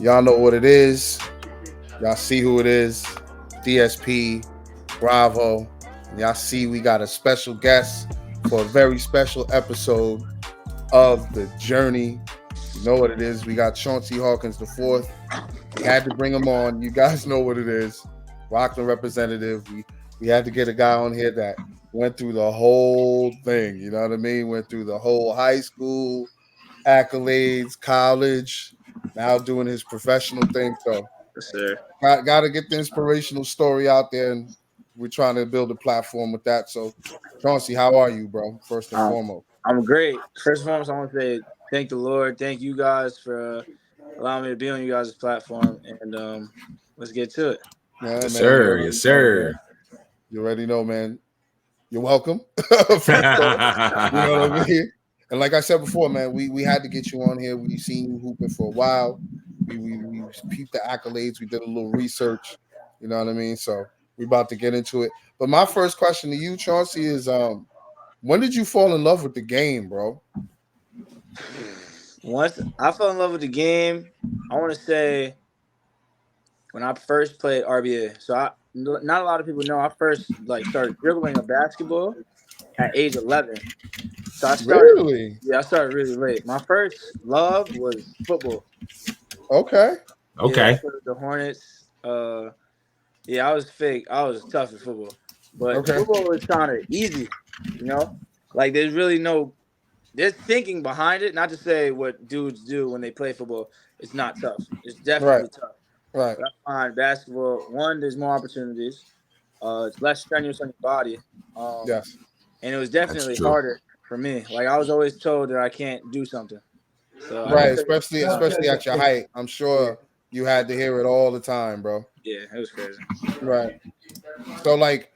Y'all know what it is. Y'all see who it is. DSP, Bravo. And y'all see we got a special guest for a very special episode of The Journey. You know what it is. We got Chauncey Hawkins the fourth. We had to bring him on. You guys know what it is. Rockland representative. We had to get a guy on here that went through the whole thing. You know what I mean? Went through the whole high school, accolades, college, now doing his professional thing. So Yes, sir. got to get the inspirational story out there, and we're trying to build a platform with that. So, Chauncey, how are you, bro? First and foremost. I'm great. First and foremost, I want to say thank the Lord. Thank you guys for allowing me to be on you guys' platform. And let's get to it. Yeah, Yes, man, sir. Yes, sir. You already know, man. You're welcome. First off, you know what I mean? And like I said before, man, we had to get you on here. We've seen you hooping for a while. We peeped the accolades. We did a little research. You know what I mean? So we're about to get into it. But my first question to you, Chauncey, is when did you fall in love with the game, bro? Once I fell in love with the game, I want to say when I first played RBA. So not a lot of people know I first started dribbling a basketball at age 11. So I started really late. My first love was football. Okay. Yeah, I played with the Hornets. Yeah, I was fake. I was tough at football, but football was kind of easy, you know. Like there's thinking behind it. Not to say what dudes do when they play football. It's not tough. It's definitely tough. Right. But I find basketball, one, there's more opportunities. It's less strenuous on your body. Yes. And it was definitely harder for me. Like I was always told that I can't do something. So right, especially at your height. I'm sure you had to hear it all the time, bro. Yeah, it was crazy. Right. So like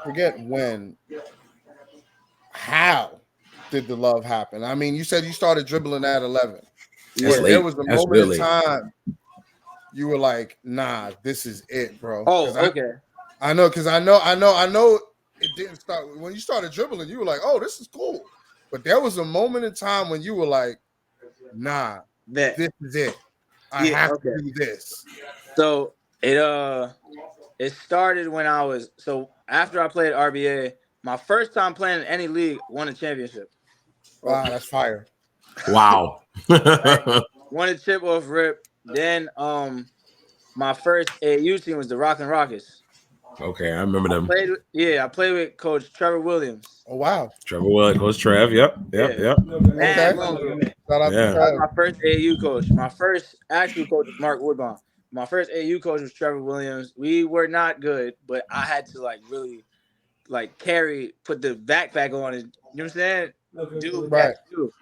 forget when. How did the love happen? I mean, you said you started dribbling at 11. Yeah, there was a moment in time you were like, nah, this is it, bro. Oh, okay. I know, because I know it didn't start when you started dribbling, you were like, oh, this is cool. But there was a moment in time when you were like, nah, this is it. I have to do this. So it started when after I played RBA, my first time playing in any league, won a championship. Wow, that's fire. Wow. Won a chip off rip. Then my first AAU team was the Rockland Rockets. Okay, I remember them. I played with Coach Trevor Williams. Oh wow. Trevor Williams, Coach Trev. Yep. Okay. Shout out that was my first AAU coach. My first actual coach was Mark Woodbine. My first AAU coach was Trevor Williams. We were not good, but I had to really put the backpack on and you know what I'm saying? Do what I do.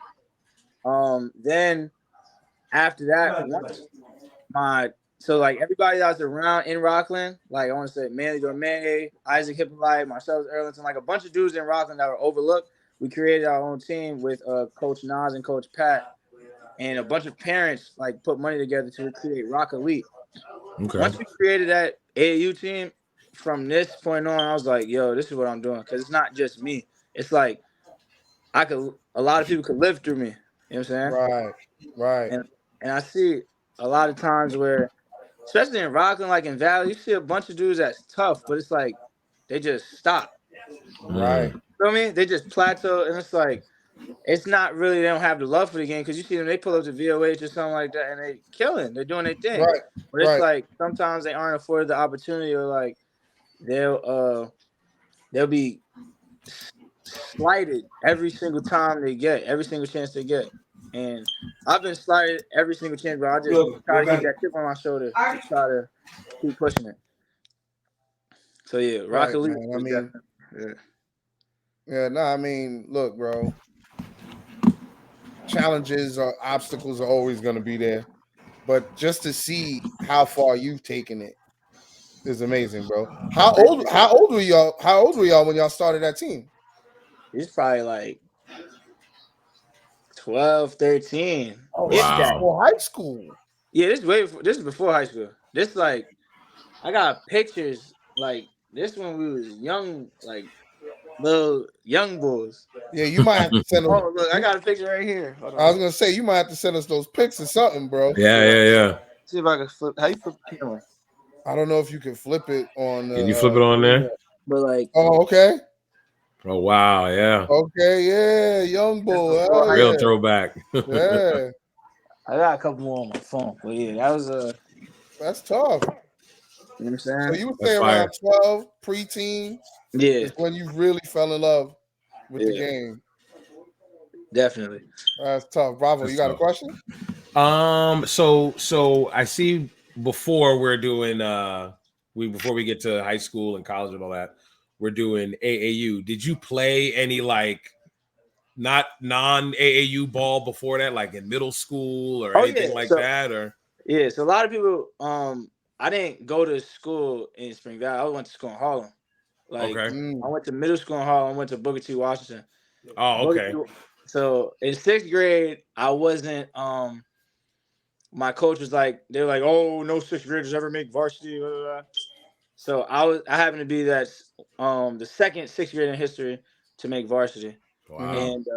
Then after that, everybody that was around in Rockland, I want to say Manly Dorme, Isaac Hippolyte, Marcellus Erlington, a bunch of dudes in Rockland that were overlooked. We created our own team with Coach Nas and Coach Pat, and a bunch of parents put money together to create Rock Elite. Okay. Once we created that AAU team, from this point on, I was like, yo, this is what I'm doing. Because it's not just me. It's a lot of people could live through me. You know what I'm saying? Right. And I see a lot of times where, especially in Rockland, in Valley, you see a bunch of dudes that's tough, but it's they just stop. Right. You feel me? They just plateau, and it's not really, they don't have the love for the game, because you see them, they pull up to VOH or something like that, and they killing. They're doing their thing. Right. But it's sometimes they aren't afforded the opportunity, or they'll be slighted every single time they get, every single chance they get. And I've been slighted every single chance, but I just try to keep that chip on my shoulder to try to keep pushing it. So yeah, Rocket League. Look, bro. Challenges or obstacles are always going to be there, but just to see how far you've taken it is amazing, bro. How old were y'all? How old were y'all when y'all started that team? It's probably 12, 13. Oh, wow. Before high school. Yeah, this is before high school. This I got pictures this when we was young, little young bulls. Yeah, you might have to send them. Oh, look, I got a picture right here. Hold on. I was gonna say you might have to send us those pics or something, bro. Yeah. See if I can flip. How you flip the camera? I don't know if you can flip it on. Can you flip it on there? But like, oh, okay. Oh wow, yeah. Okay, yeah, young bull. Oh, Real yeah. throwback. Yeah, I got a couple more on my phone. But yeah, that was that's tough. You know what I'm saying? So you would That's say fire. around 12, preteen, Yeah, is when you really fell in love with the Yeah. game. definitely. That's tough. Bravo, That's you got tough. a question? So I see before we're doing before we get to high school and college and all that, we're doing AAU. Did you play any like not non-AAU ball before that, like in middle school or anything like that? Or yeah, so a lot of people I didn't go to school in Spring Valley. I went to school in Harlem. Like okay. I went to middle school in Harlem, I went to Booker T. Washington. Oh, okay. So in 6th grade, I wasn't my coach was like, they were like, oh, no 6th graders ever make varsity. Blah, blah, blah. So I happened to be that the second 6th grade in history to make varsity. Wow. And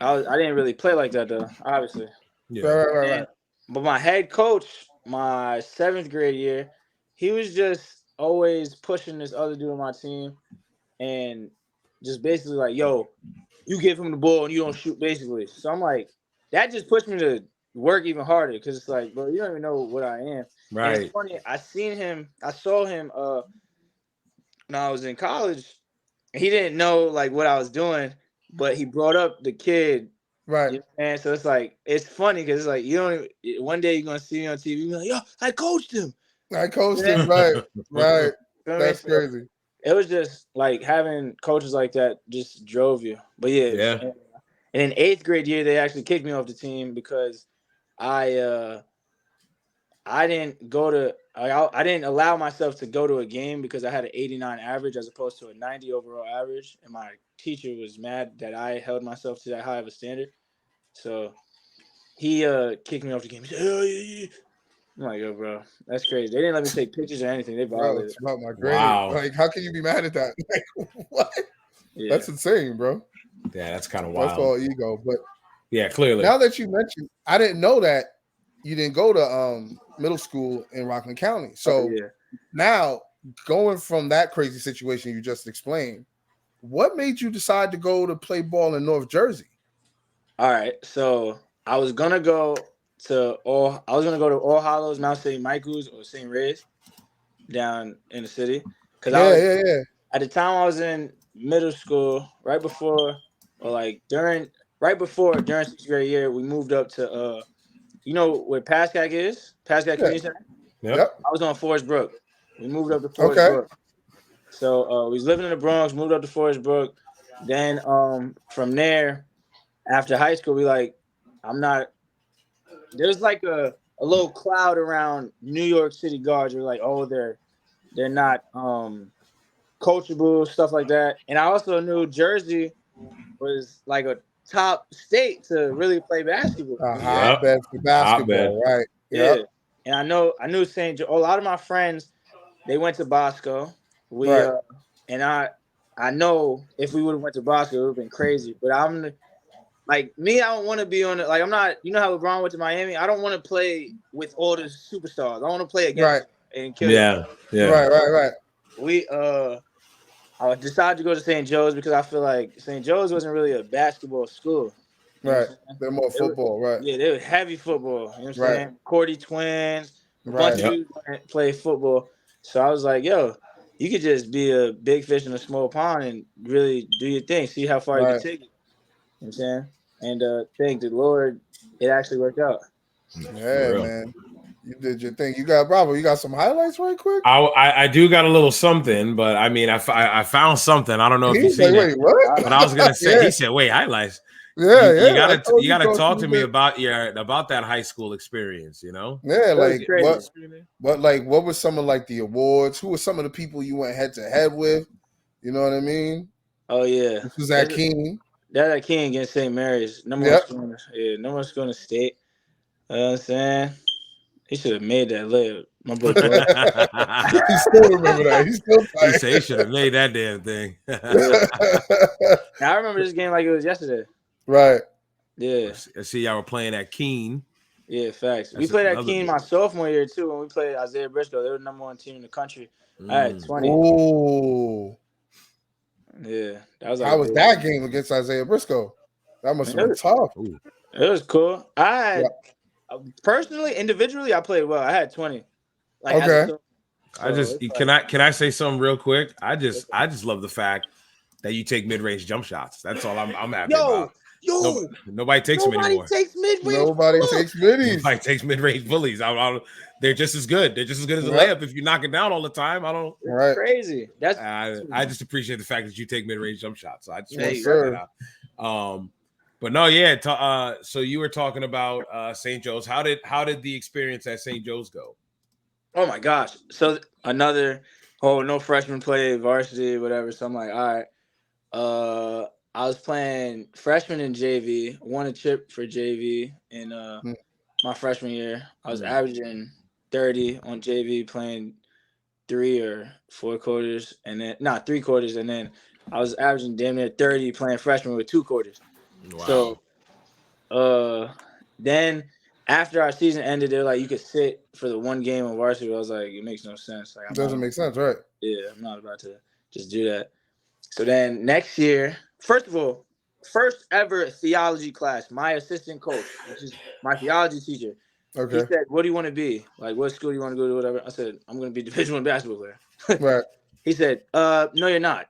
I didn't really play like that though, obviously. Yeah. Right. But my head coach, my 7th grade year, he was just always pushing this other dude on my team and just basically like, yo, you give him the ball and you don't shoot, basically. So I'm like, that just pushed me to work even harder because it's like, bro, you don't even know what I am. Right. And it's funny, I saw him when I was in college. He didn't know like what I was doing, but he brought up the kid. Right. You know what I'm saying? So it's like, it's funny because it's like, you don't even, one day you're going to see me on TV, you're like, yo, I coached him. I coached him, right. That's crazy. It was just like having coaches like that just drove you. But yeah. And in 8th grade year, they actually kicked me off the team because I didn't go to I didn't allow myself to go to a game because I had an 89 average as opposed to a 90 overall average, and my teacher was mad that I held myself to that high of a standard. So he kicked me off the game. He said, "Oh, yeah." I'm like, yo, bro, that's crazy. They didn't let me take pictures or anything. They violated. It's about my grade. Wow. Like, how can you be mad at that? Like, what? Yeah. That's insane, bro. Yeah, that's kind of wild. That's all ego. But yeah, clearly. Now that you mentioned, I didn't know that you didn't go to middle school in Rockland County. So now going from that crazy situation you just explained, what made you decide to go to play ball in North Jersey? All right, so I was gonna go to All Hallows, Mount St. Michael's, or St. Ray's down in the city. Cause at the time I was in middle school, during 6th grade year, we moved up to you know where Pascack is? Pascack Community Center? Yep. I was on Forest Brook. We moved up to Forest Brook. So we was living in the Bronx, moved up to Forest Brook. Then from there, after high school, there's like a little cloud around New York City guards. You're like, oh, they're not coachable, stuff like that. And I also knew Jersey was like a top state to really play basketball. Hotbed for basketball, right? Yeah. And I knew St. Joe. A lot of my friends, they went to Bosco. And I know if we would have went to Bosco, it would have been crazy. But I'm like me, I don't want to be on it. Like I'm not. You know how LeBron went to Miami? I don't want to play with all the superstars. I want to play against them and kill them. Right. I decided to go to St. Joe's because I feel like St. Joe's wasn't really a basketball school. Right. They're more football, right? Yeah, they were heavy football. You know what I'm saying? Cordy twins, a bunch of dudes play football. So I was like, yo, you could just be a big fish in a small pond and really do your thing, see how far you can take it. You know what I'm saying? And thank the Lord, it actually worked out. Yeah, man. You did your thing. You got Bravo. You got some highlights right quick? I do got a little something, but I mean, I found something. I don't know if you seen it. What? But I was gonna say, he said, wait, highlights. Yeah, you gotta talk to me about that high school experience, you know? Yeah, like what were some of like the awards? Who were some of the people you went head to head with? You know what I mean? Oh yeah. This was at King. That at King against St. Mary's. Number one school in the state. You know what I'm saying? He should have made that live. My boy. He still remember that. He's still tight. He said he should have made that damn thing. Now I remember this game like it was yesterday. Right. Yeah. I see y'all were playing at Keene. Yeah, facts. We played at Keene my sophomore year too. When we played Isaiah Briscoe, they were the #1 team in the country. I had 20. Ooh. Yeah, that was. How was that game against Isaiah Briscoe? That must have been tough. It was cool. I had personally, individually, I played well. I had 20. Like, okay. Can I say something real quick? I just love the fact that you take mid-range jump shots. That's all I'm happy about. Nobody takes them anymore. Nobody takes middies. Nobody takes mid-range bullies. They're just as good. They're just as good as a layup if you knock it down all the time. It's crazy. I just appreciate the fact that you take mid-range jump shots. So I just want to say that out. But no, yeah. So you were talking about St. Joe's. How did the experience at St. Joe's go? Oh my gosh! So no freshman play varsity, whatever. So I'm like, all right. I was playing freshman in JV. Won a chip for JV in my freshman year. I was averaging 30 on JV, playing 3 or 4 quarters, and then 3 quarters, and then I was averaging damn near 30 playing freshman with 2 quarters. Wow. So, then after our season ended, they're like, you could sit for the 1 game on varsity. I was like, it makes no sense. Like, it doesn't make sense, right? Yeah, I'm not about to just do that. So then next year, first of all, first ever theology class, my assistant coach, which is my theology teacher. Okay. He said, what do you want to be? Like, what school do you want to go to, whatever? I said, I'm going to be Division I basketball player. Right. He said, no, you're not.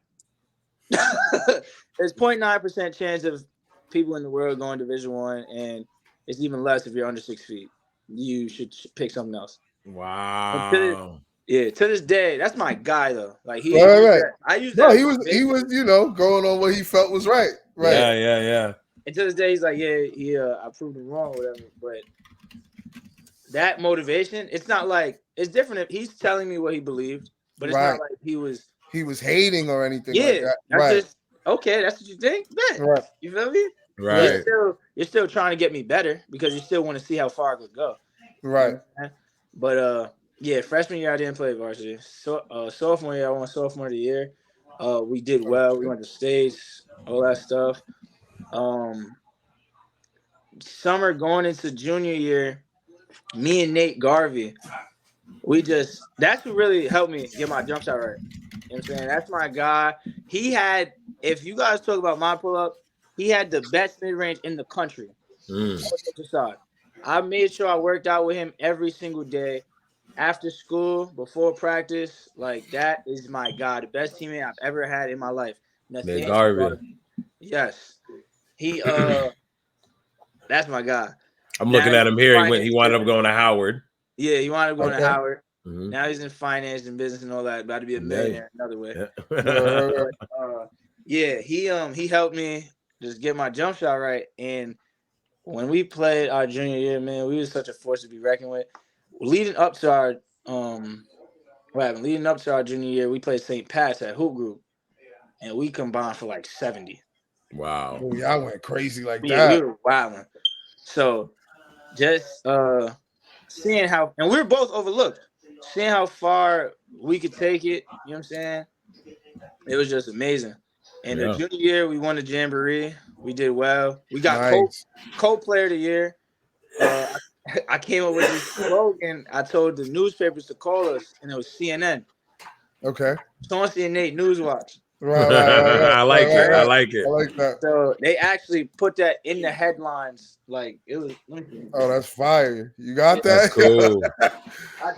There's 0.9% chance of people in the world going Division I, and it's even less if you're under 6 feet. You should pick something else. Wow. To this day, that's my guy though. Like he, right. I used that. No, he was, going on what he felt was right. Right. Yeah. And to this day, he's like, I proved him wrong, or whatever. But that motivation, it's not like it's different if he's telling me what he believed, but it's not like he was hating or anything. Yeah, like that. That's just okay. That's what you think, man. Right. You feel me? Right. You're still trying to get me better because you still want to see how far I could go. Right. You know? But yeah, freshman year I didn't play varsity. So sophomore year I won sophomore of the year. We did well. We went to states, all that stuff. Summer going into junior year, me and Nate Garvey, that's what really helped me get my jump shot right. You know what I'm saying? That's my guy. He had, if you guys talk about my pull-up, he had the best mid-range in the country. I made sure I worked out with him every single day. After school, before practice, like that is my guy, the best teammate I've ever had in my life. Nate Garvey. Yes. He that's my guy. I'm looking at him here. He wound up going to Howard. Yeah, he wound up going to Howard. Mm-hmm. Now he's in finance and business and all that, about to be a millionaire another way. He helped me just get my jump shot right. And when we played our junior year, man, we was such a force to be reckoned with. Leading up to our junior year, we played St. Pat's at Hoop Group, and we combined for like 70. Wow. Oh, y'all went crazy like that. Yeah, we were wilding. So just seeing how, and we were both overlooked, seeing how far we could take it, you know what I'm saying? It was just amazing. And the junior year, we won the Jamboree. We did well. We got co-player of the year. I came up with this slogan. I told the newspapers to call us, and it was CNN. Okay. Chauncey and Nate Newswatch. Right. I like it. I like that. So they actually put that in the headlines. Like it was. Oh, that's fire! You got that? That's cool.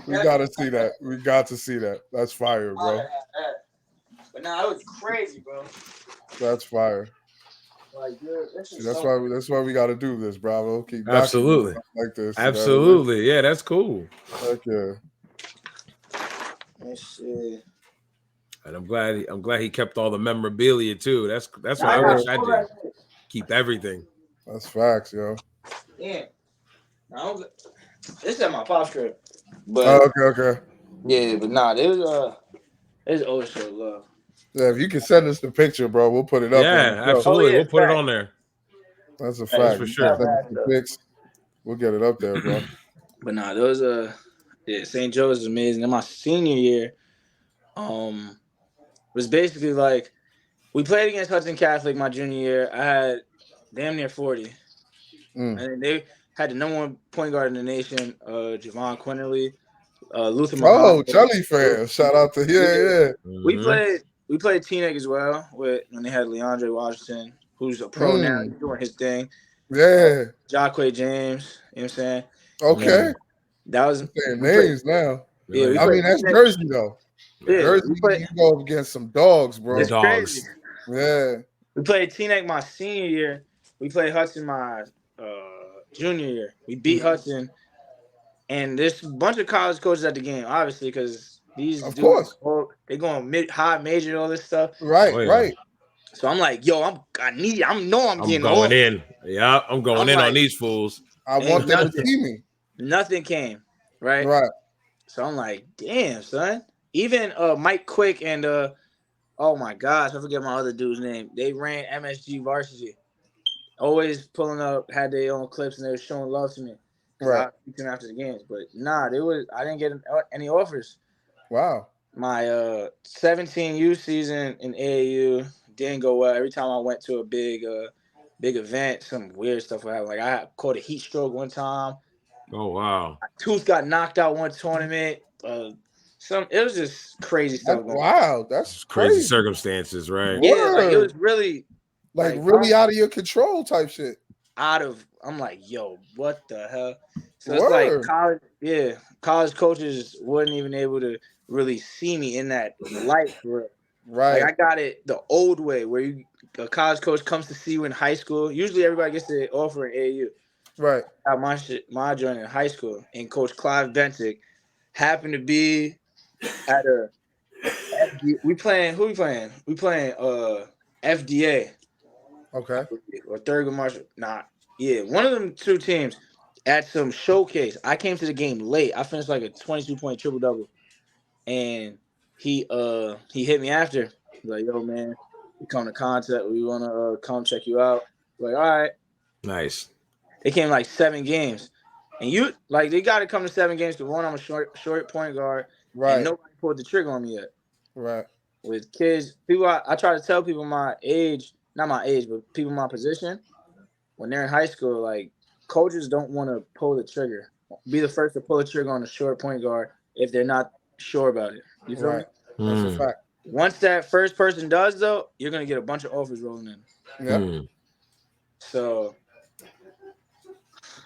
We gotta see that. We got to see that. That's fire, bro. But now it was crazy, bro. That's fire. Like, dude, that's why we got to do this, Bravo. Keep absolutely like this. Absolutely, yeah, that's cool. Heck yeah. Let's see. And I'm glad he kept all the memorabilia too. That's what I wish I did. Keep everything. That's facts, yo. Yeah. This is at my pop's crib. But okay. Yeah, but nah, there's always so love. Yeah, if you can send us the picture, bro, we'll put it up. Yeah, absolutely. We'll put it on there. That's a fact. For sure. We'll get it up there, bro. But nah, those Yeah, St. Joe's is amazing. And my senior year, was basically like we played against Hudson Catholic my junior year. I had damn near 40. And then they had the #1 point guard in the nation, Javon Quinterly, Luther Oh, Muhammad. Jelly fan. Shout out to yeah. We played Teaneck as well when they had Leandre Washington, who's a pro now. He's doing his thing. Yeah. Jacquay James, you know what I'm saying? Okay. That was saying names now. Yeah, I mean that's Jersey though. Yeah, Jersey, you go up against some dogs, bro. It's crazy. Yeah. We played Teaneck my senior year. We played Hudson my junior year. We beat Hudson. And there's a bunch of college coaches at the game, obviously, because these dudes, they going high major, all this stuff. Right, right. So I'm like, yo, I'm getting going in. Yeah, I'm going in on these fools. I want them to see me. Nothing came, right? Right. So I'm like, damn, son. Even Mike Quick and oh my gosh, I forget my other dude's name. They ran MSG varsity. Always pulling up, had their own clips, and they were showing love to me. Right. I speak to them after the games, but I didn't get any offers. Wow. My 17U season in AAU didn't go well. Every time I went to a big event, some weird stuff would happen. Like I caught a heat stroke one time. Oh wow. My tooth got knocked out one tournament. It was just crazy stuff. Wow, that's crazy circumstances, right? Yeah, like it was really really out of your control type shit. I'm like, yo, what the hell? So it's like college coaches wasn't even able to really see me in that light. Right. Like I got it the old way where a college coach comes to see you in high school. Usually everybody gets the offer in AAU. Right. My joint in high school, and Coach Clive Bentic happened to be at a we playing FDA. Okay. Or Thurgood Marshall. One of them two teams at some showcase. I came to the game late. I finished like a 22-point triple-double. And he hit me after. He's like, yo, man, we come to contact. We want to come check you out. Like, all right. Nice. They came like 7 games. And they got to come to 7 games because one, I'm a short point guard. Right. And nobody pulled the trigger on me yet. Right. With kids, people, I try to tell people my age, not my age, but people my position, when they're in high school, like, coaches don't want to pull the trigger. Be the first to pull the trigger on a short point guard if they're not sure about it. You feel me? That's a fact. Once that first person does, though, you're going to get a bunch of offers rolling in. Yeah. So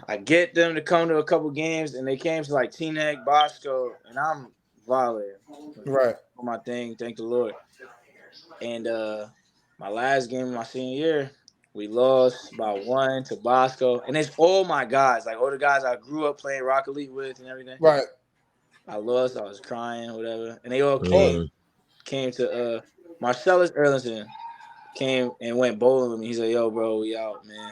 I get them to come to a couple games, and they came to like Teaneck, Bosco, and I'm violating. Right. My thing, thank the Lord. And my last game of my senior year, we lost by 1 to Bosco. And it's all my guys, like all the guys I grew up playing Rock Elite with and everything. Right. I lost, I was crying, whatever. And they all came to Marcellus Erlinson came and went bowling with me. He said, yo, bro, we out, man.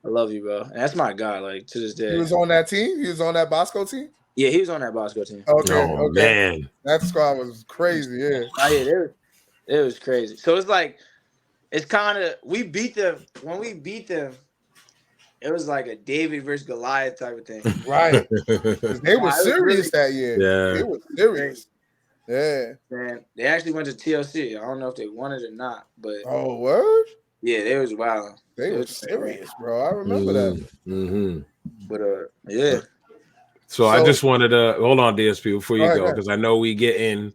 I love you, bro. And that's my guy, like, to this day. He was on that team? He was on that Bosco team? Yeah, he was on that Bosco team. Okay, man. That squad was crazy, yeah. It was crazy. So it's like, it's kind of, we beat them. When we beat them, it was like a David versus Goliath type of thing. Right. They were serious that year. Yeah. They were serious. Yeah. Man, they actually went to TLC. I don't know if they won it or not, but. Oh, word? Yeah, they was wild. They were serious, bro. I remember that. Mm-hmm. But, yeah. So I just wanted to hold on, DSP, before you go, because I know we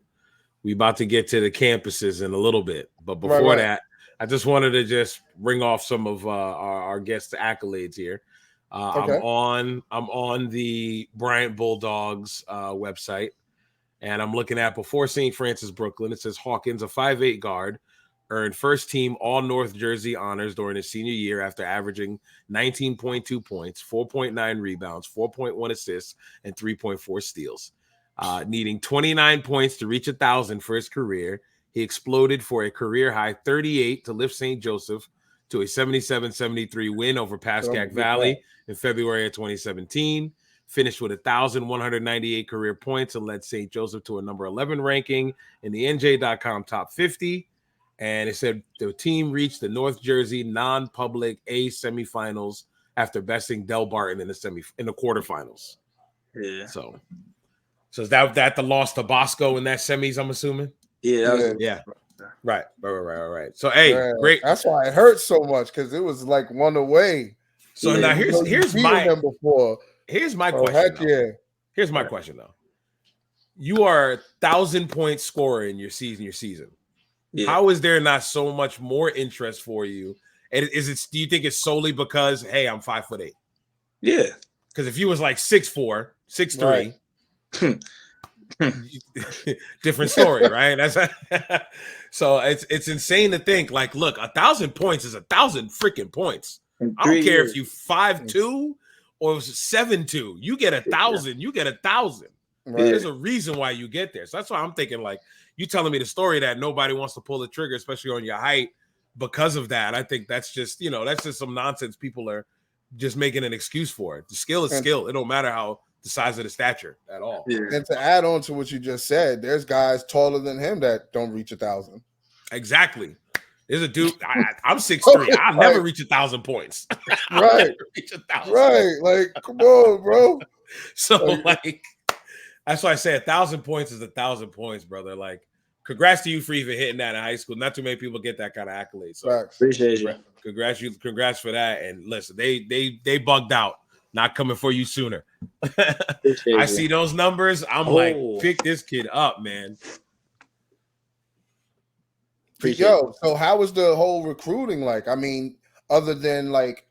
about to get to the campuses in a little bit. But before that, I just wanted to just ring off some of our guests' accolades here. I'm on the Bryant Bulldogs website, and I'm looking at before St. Francis, Brooklyn. It says Hawkins, a 5'8" guard, earned first team All North Jersey honors during his senior year after averaging 19.2 points, 4.9 rebounds, 4.1 assists, and 3.4 steals. Needing 29 points to reach 1,000 for his career, he exploded for a career-high 38 to lift St. Joseph to a 77-73 win over Pascack Valley in February of 2017. Finished with 1,198 career points and led St. Joseph to a number 11 ranking in the NJ.com top 50. And it said the team reached the North Jersey non-public A semifinals after besting Del Barton in the quarterfinals. Yeah. So So is that the loss to Bosco in that semis? I'm assuming. Yeah. Right. So hey, great. That's why it hurt so much because it was like one away. So now here's my them before. Here's my question. Heck yeah. Here's my question though. You are 1,000-point scorer in your season. Yeah. How is there not so much more interest for you? And do you think it's solely because, hey, I'm 5'8"? Yeah. Because if you was like 6'4", 6'3", different story, right? That's so it's insane to think like, look, 1,000 points is 1,000 freaking points. I don't care if you 5'2" or 7'2", you get 1,000. You get 1,000. Right. There's a reason why you get there. So that's why I'm thinking like you telling me the story that nobody wants to pull the trigger, especially on your height, because of that. I think that's just that's just some nonsense. People are just making an excuse for it. The skill is skill. It don't matter how the size of the stature at all. Yeah. And to add on to what you just said, there's guys taller than him that don't reach 1,000. Exactly. There's a dude. I'm 6'3". I'll never reach 1,000 points. Right. Reach 1,000. Right. Like, come on, bro. So like, that's why I say 1,000 points is 1,000 points, brother. Like, congrats to you for even hitting that in high school. Not too many people get that kind of accolade. So appreciate you. Congrats for that. And listen, they bugged out. Not coming for you sooner. I see those numbers. I'm like, pick this kid up, man. So how was the whole recruiting like? I mean, other than like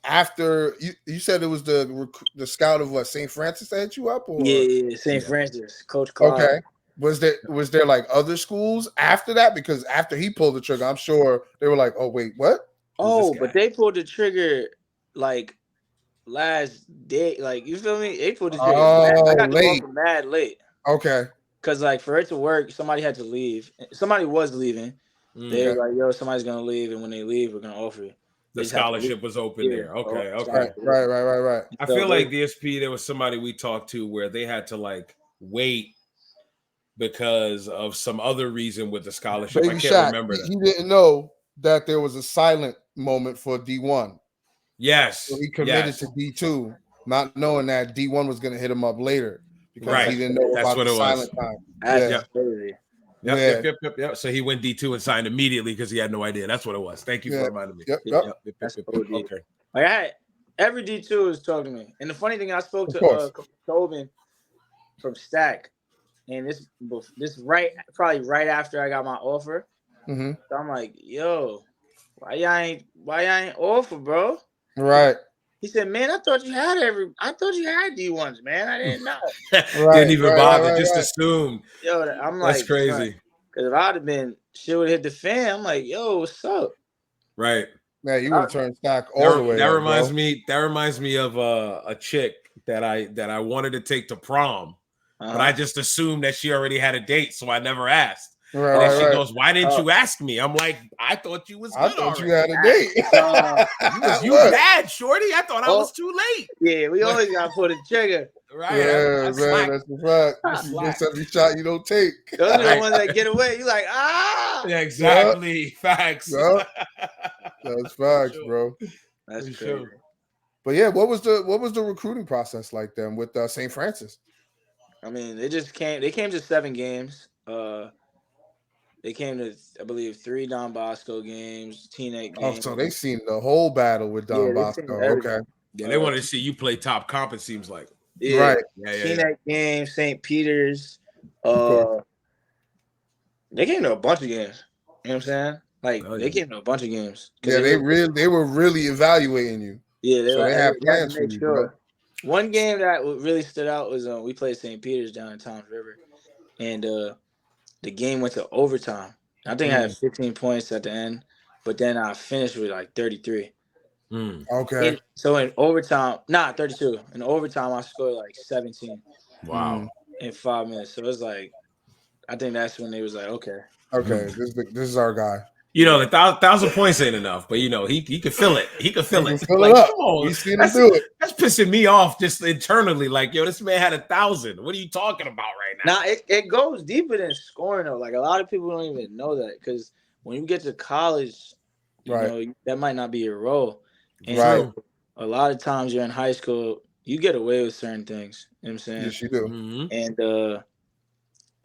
after you said it was the scout of what, St. Francis that hit you up? Or? Yeah, St. Francis, Coach Clark. Okay. Was there like other schools after that? Because after he pulled the trigger, I'm sure they were like, oh, wait, what? Oh, but they pulled the trigger like last day, like you feel me? They pulled the trigger. I got the offer mad late. Okay. Because like for it to work, somebody had to leave. Somebody was leaving. They were like, "Yo, somebody's gonna leave, and when they leave, we're gonna offer you." The scholarship was open there. Okay. Right. I feel like DSP. There was somebody we talked to where they had to like wait because of some other reason with the scholarship. I can't remember that. He didn't know that there was a silent moment for D1. Yes. So he committed to D2, not knowing that D1 was going to hit him up later because he didn't know about the silent time. That's crazy. Yep. So he went D2 and signed immediately because he had no idea. That's what it was. Thank you for reminding me. Yep. Okay. Like I had every D2 was talking to me, and the funny thing, I spoke to Tobin from Stack, and this probably right after I got my offer. Mm-hmm. So I'm like, yo, why y'all ain't offer, bro? Right. He said, man, I thought you had D1s, man. I didn't know. Didn't even bother, just assumed. Yo, I'm like, that's crazy. Because if I'd have been, shit would have hit the fan. I'm like, yo, what's up? Right. Yeah, you would have turned Stack all the way. That reminds me of a chick that I wanted to take to prom, but I just assumed that she already had a date, so I never asked. Right, and then she goes, "Why didn't you ask me?" I'm like, "I thought you was good. I thought you had a date. you bad, shorty. I thought I was too late." Yeah, we always got to pull the trigger. Right. Yeah, that's the fact. That's every shot you don't take. Those are the ones that get away. You like, Yeah, exactly. Yep. Facts. Yep. That's facts, bro. That's crazy. But yeah, what was the recruiting process like then with St. Francis? I mean, they came to 7 games. They came to, I believe, 3 Don Bosco games, Teaneck games. Oh, so they seen the whole battle with Don Bosco. Okay. Yeah, they wanted to see you play top comp, it seems like. Yeah. Right. Teaneck games, St. Peter's. They came to a bunch of games. You know what I'm saying? Like, they came to a bunch of games. Yeah, they were really evaluating you. Yeah, they have plans for you. Sure. One game that really stood out was we played St. Peter's down in Toms River. And the game went to overtime. I think I had 15 points at the end, but then I finished with like 33. Okay. So in overtime, 32. In overtime, I scored like 17. Wow. In 5 minutes. So it was like, I think that's when they was like, okay. This is our guy. You know, the 1,000 points ain't enough, but you know, he could feel it. He could feel it. Fill it up. Come on, seen him do it. That's pissing me off just internally. Like, yo, this man had 1,000. What are you talking about right now? Now it goes deeper than scoring though. Like a lot of people don't even know that because when you get to college, you know, that might not be your role. And a lot of times you're in high school you get away with certain things. You know what I'm saying? Yes, you do. Mm-hmm. And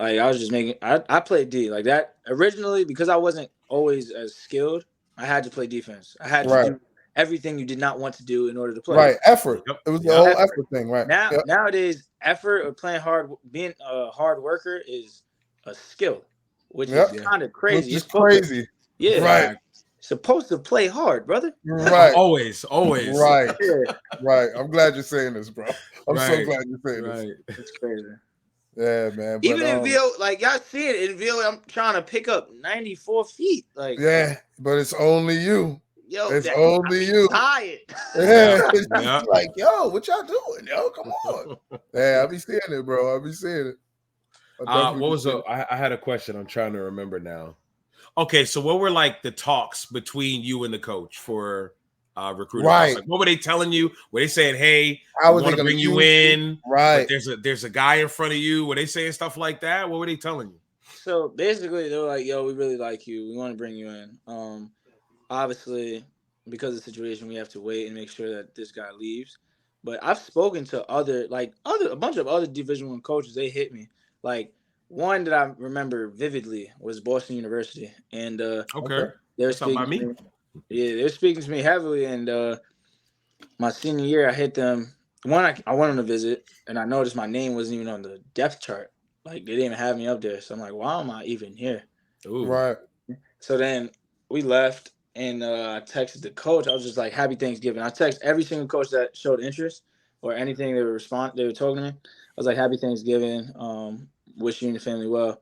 like I was just making. I played D like that originally because I wasn't always as skilled. I had to play defense. I had to do everything you did not want to do in order to play. Right, effort. Yep. It was the whole effort thing, right? Nowadays, effort or playing hard, being a hard worker is a skill, which is kind of crazy. Which is crazy. Yeah, right. Supposed to play hard, brother. Right. Always. Right. Right. I'm glad you're saying this, bro. I'm so glad you're saying this. It's crazy. Yeah, man. But, even in VO, like y'all see it in VO, I'm trying to pick up 94 feet. Like, yeah, but it's only you. Yo, it's only you. Tired. Yeah. Like, yo, what y'all doing? Yo, come on. Yeah, I'll be seeing it, bro. I'll be seeing it. What was I had a question. I'm trying to remember now. Okay, so what were like the talks between you and the coach for recruiting? Right. Like, what were they telling you? Were they saying, "Hey, I want to bring you in"? Right. But there's a guy in front of you. Were they saying stuff like that? What were they telling you? So basically, they were like, "Yo, we really like you. We want to bring you in." Obviously, because of the situation, we have to wait and make sure that this guy leaves. But I've spoken to a bunch of other Division I coaches. They hit me. Like one that I remember vividly was Boston University, and they were speaking to me. Yeah, they were speaking to me heavily, and my senior year, I hit them. I went on a visit, and I noticed my name wasn't even on the depth chart. Like they didn't even have me up there, so I'm like, why am I even here? Ooh. Right. So then we left. And I texted the coach. I was just like, "Happy Thanksgiving." I texted every single coach that showed interest or anything they were talking to me. I was like, "Happy Thanksgiving. Wish you and your family well."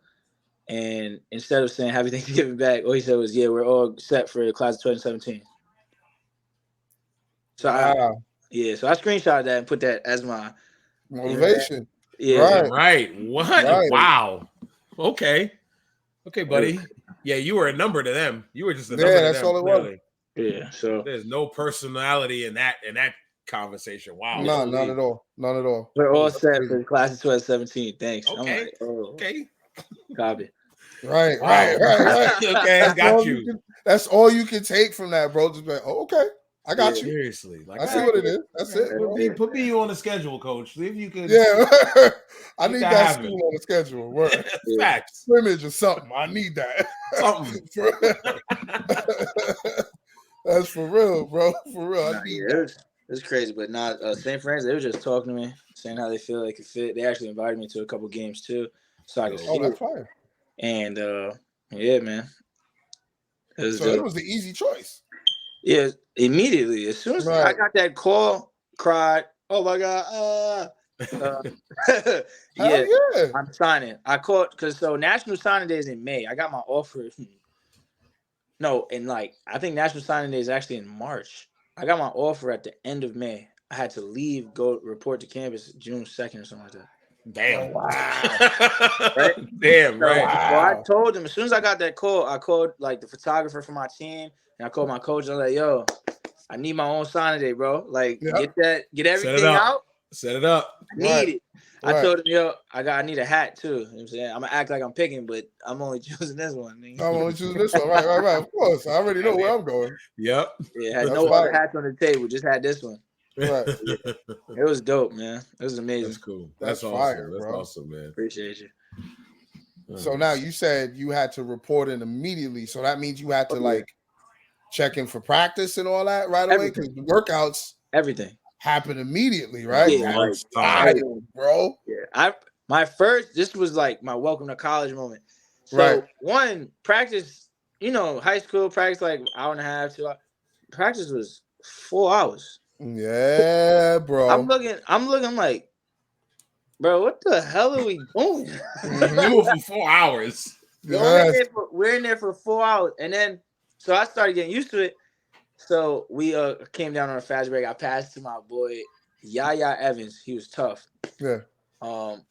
And instead of saying "Happy Thanksgiving" back, all he said was, "Yeah, we're all set for the class of 2017." So I screenshotted that and put that as my motivation. Right. What? Right. Wow. Okay, buddy. Yeah, you were a number to them. You were just a number to them. Yeah, that's all it was. Yeah, so there's no personality in that conversation. Wow. No, not at all. Not at all. We're all set for the class of 2017. Thanks. Okay. I'm like, okay. Copy. Right. Okay, got you. That's all you can take from that, bro. Just like, okay, I got you. Seriously. Like, I see what it is. That's it. Put me on the schedule, coach. See if you can. Yeah. I need that school on the schedule. Facts. Scrimmage or something. I need that. Something. That's for real, bro. For real. It's crazy, but not St. Francis. They were just talking to me, saying how they feel they could fit. They actually invited me to a couple games too, so I could see that's fire. And yeah, man. It was the easy choice. Yeah, immediately as soon as I got that call, cried. Oh my god! Yeah, I'm signing. I called because National Signing Day is in May. I got my offer. No, and I think National Signing Day is actually in March. I got my offer at the end of May. I had to leave, go report to campus June 2nd or something like that. Damn. Oh, wow. Right? Damn, right. So I told him as soon as I got that call, I called the photographer for my team and I called my coach. I was like, yo, I need my own signing day, bro. Get everything out. Set it up. I need it. I told him, yo, I need a hat too. You know what I'm saying? I'm gonna act like I'm picking, but I'm only choosing this one. I'm only choosing this one. Right. Of course. I already know where I'm going. Yep. Yeah, had no other hats on the table, just had this one. Right. It was dope, man. It was amazing. That's cool. That's awesome. Fire, That's bro. awesome, man. Appreciate you. So now you said you had to report in immediately. So that means you had to check in for practice and all that right away because the workouts, everything happen immediately, right? Yeah, bro. Yeah, this was my welcome to college moment. So one practice, high school practice hour and a half, 2 hours. Practice was 4 hours. Yeah, bro. I'm looking like, bro, what the hell are we doing? You were for 4 hours. Yes. We're in there for 4 hours, and then so I started getting used to it. So we came down on a fast break. I passed to my boy Yaya Evans. He was tough. Yeah.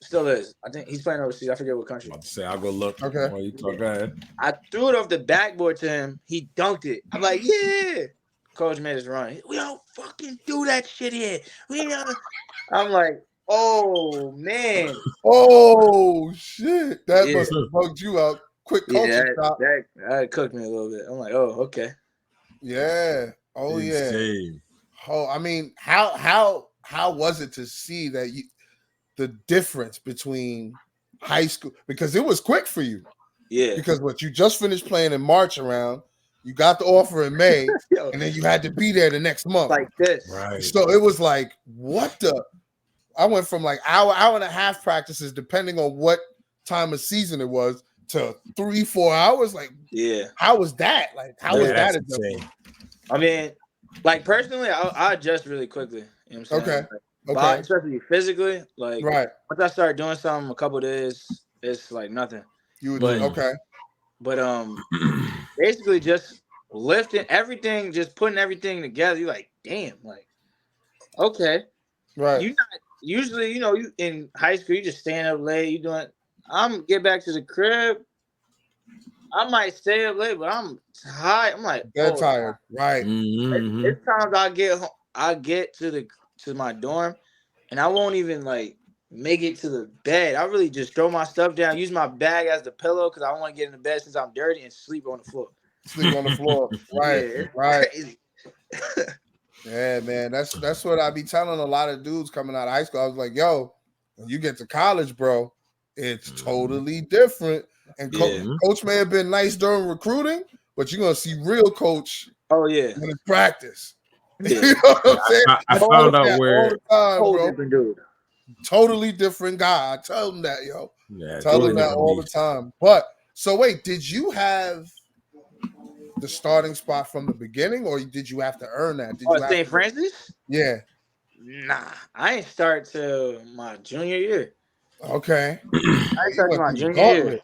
Still is. I think he's playing overseas. I forget what country. I'm about to say I'll go look. Okay. While you talk. Go ahead. I threw it off the backboard to him. He dunked it. I'm like, yeah. Coach made us run. We don't fucking do that shit here. I'm like, oh man. Oh shit. That must have bugged you out. Quick culture stop. That cooked me a little bit. I'm like, oh, okay. Yeah. Oh Insane. yeah. Oh, I mean, how how was it to see that the difference between high school, because it was quick for you. Yeah. Because what you just finished playing in March around, you got the offer in May, and then you had to be there the next month. Like this. Right. So it was like, what the? I went from like hour and a half practices, depending on what time of season it was, to 3-4 hours. Like, yeah. How was that? Like, how was that? Insane. I mean, like personally, I adjust really quickly. You know what I'm saying? Okay. Especially physically. Like, right. Once I start doing something a couple of days, it's like nothing. You would But basically just lifting everything, just putting everything together. You're like, damn, like, okay. Right. You not usually, you in high school, you just staying up late, you doing get back to the crib. I might stay up late, but I'm tired. I'm like, dead tired. Right. It's times I get to my dorm, and I won't even like make it to the bed. I really just throw my stuff down, use my bag as the pillow because I don't want to get in the bed since I'm dirty, and sleep on the floor. Sleep on the floor. Right. Yeah, right. Crazy. Yeah, man. That's what I be telling a lot of dudes coming out of high school. I was like, yo, when you get to college, bro, it's totally different. And coach may have been nice during recruiting, but you're gonna see real coach. Oh yeah, when it's practice. Yeah. You know what I'm saying? I found out where all the time, bro. Different dude. Totally different guy. I tell him that, yo. Yeah, tell him that all the time. But so wait, did you have the starting spot from the beginning, or did you have to earn that? Did you St. Francis? Yeah. Nah, I didn't start till my junior year. Okay. I started my junior year.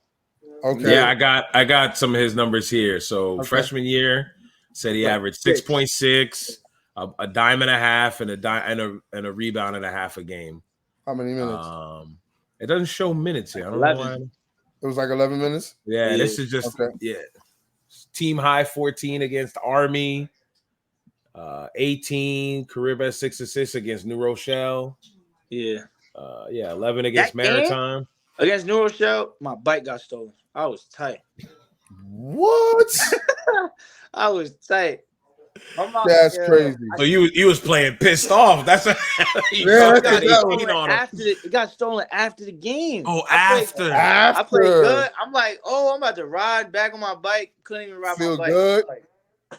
Okay. Yeah, I got some of his numbers here. So freshman year, said he averaged 6.6, a dime and a half, and a rebound and a half a game. How many minutes? It doesn't show minutes here. I don't know why. It was like 11 minutes. Yeah, this is just team high 14 against Army, 18 career best 6 assists against New Rochelle. Yeah, 11 against Maritime. Against New Rochelle, my bike got stolen. I was tight. What? I was tight. That's crazy. So you was playing pissed off. That's it got stolen after the game. Oh, after I played good. I'm like, I'm about to ride back on my bike. Couldn't even ride my bike. Good.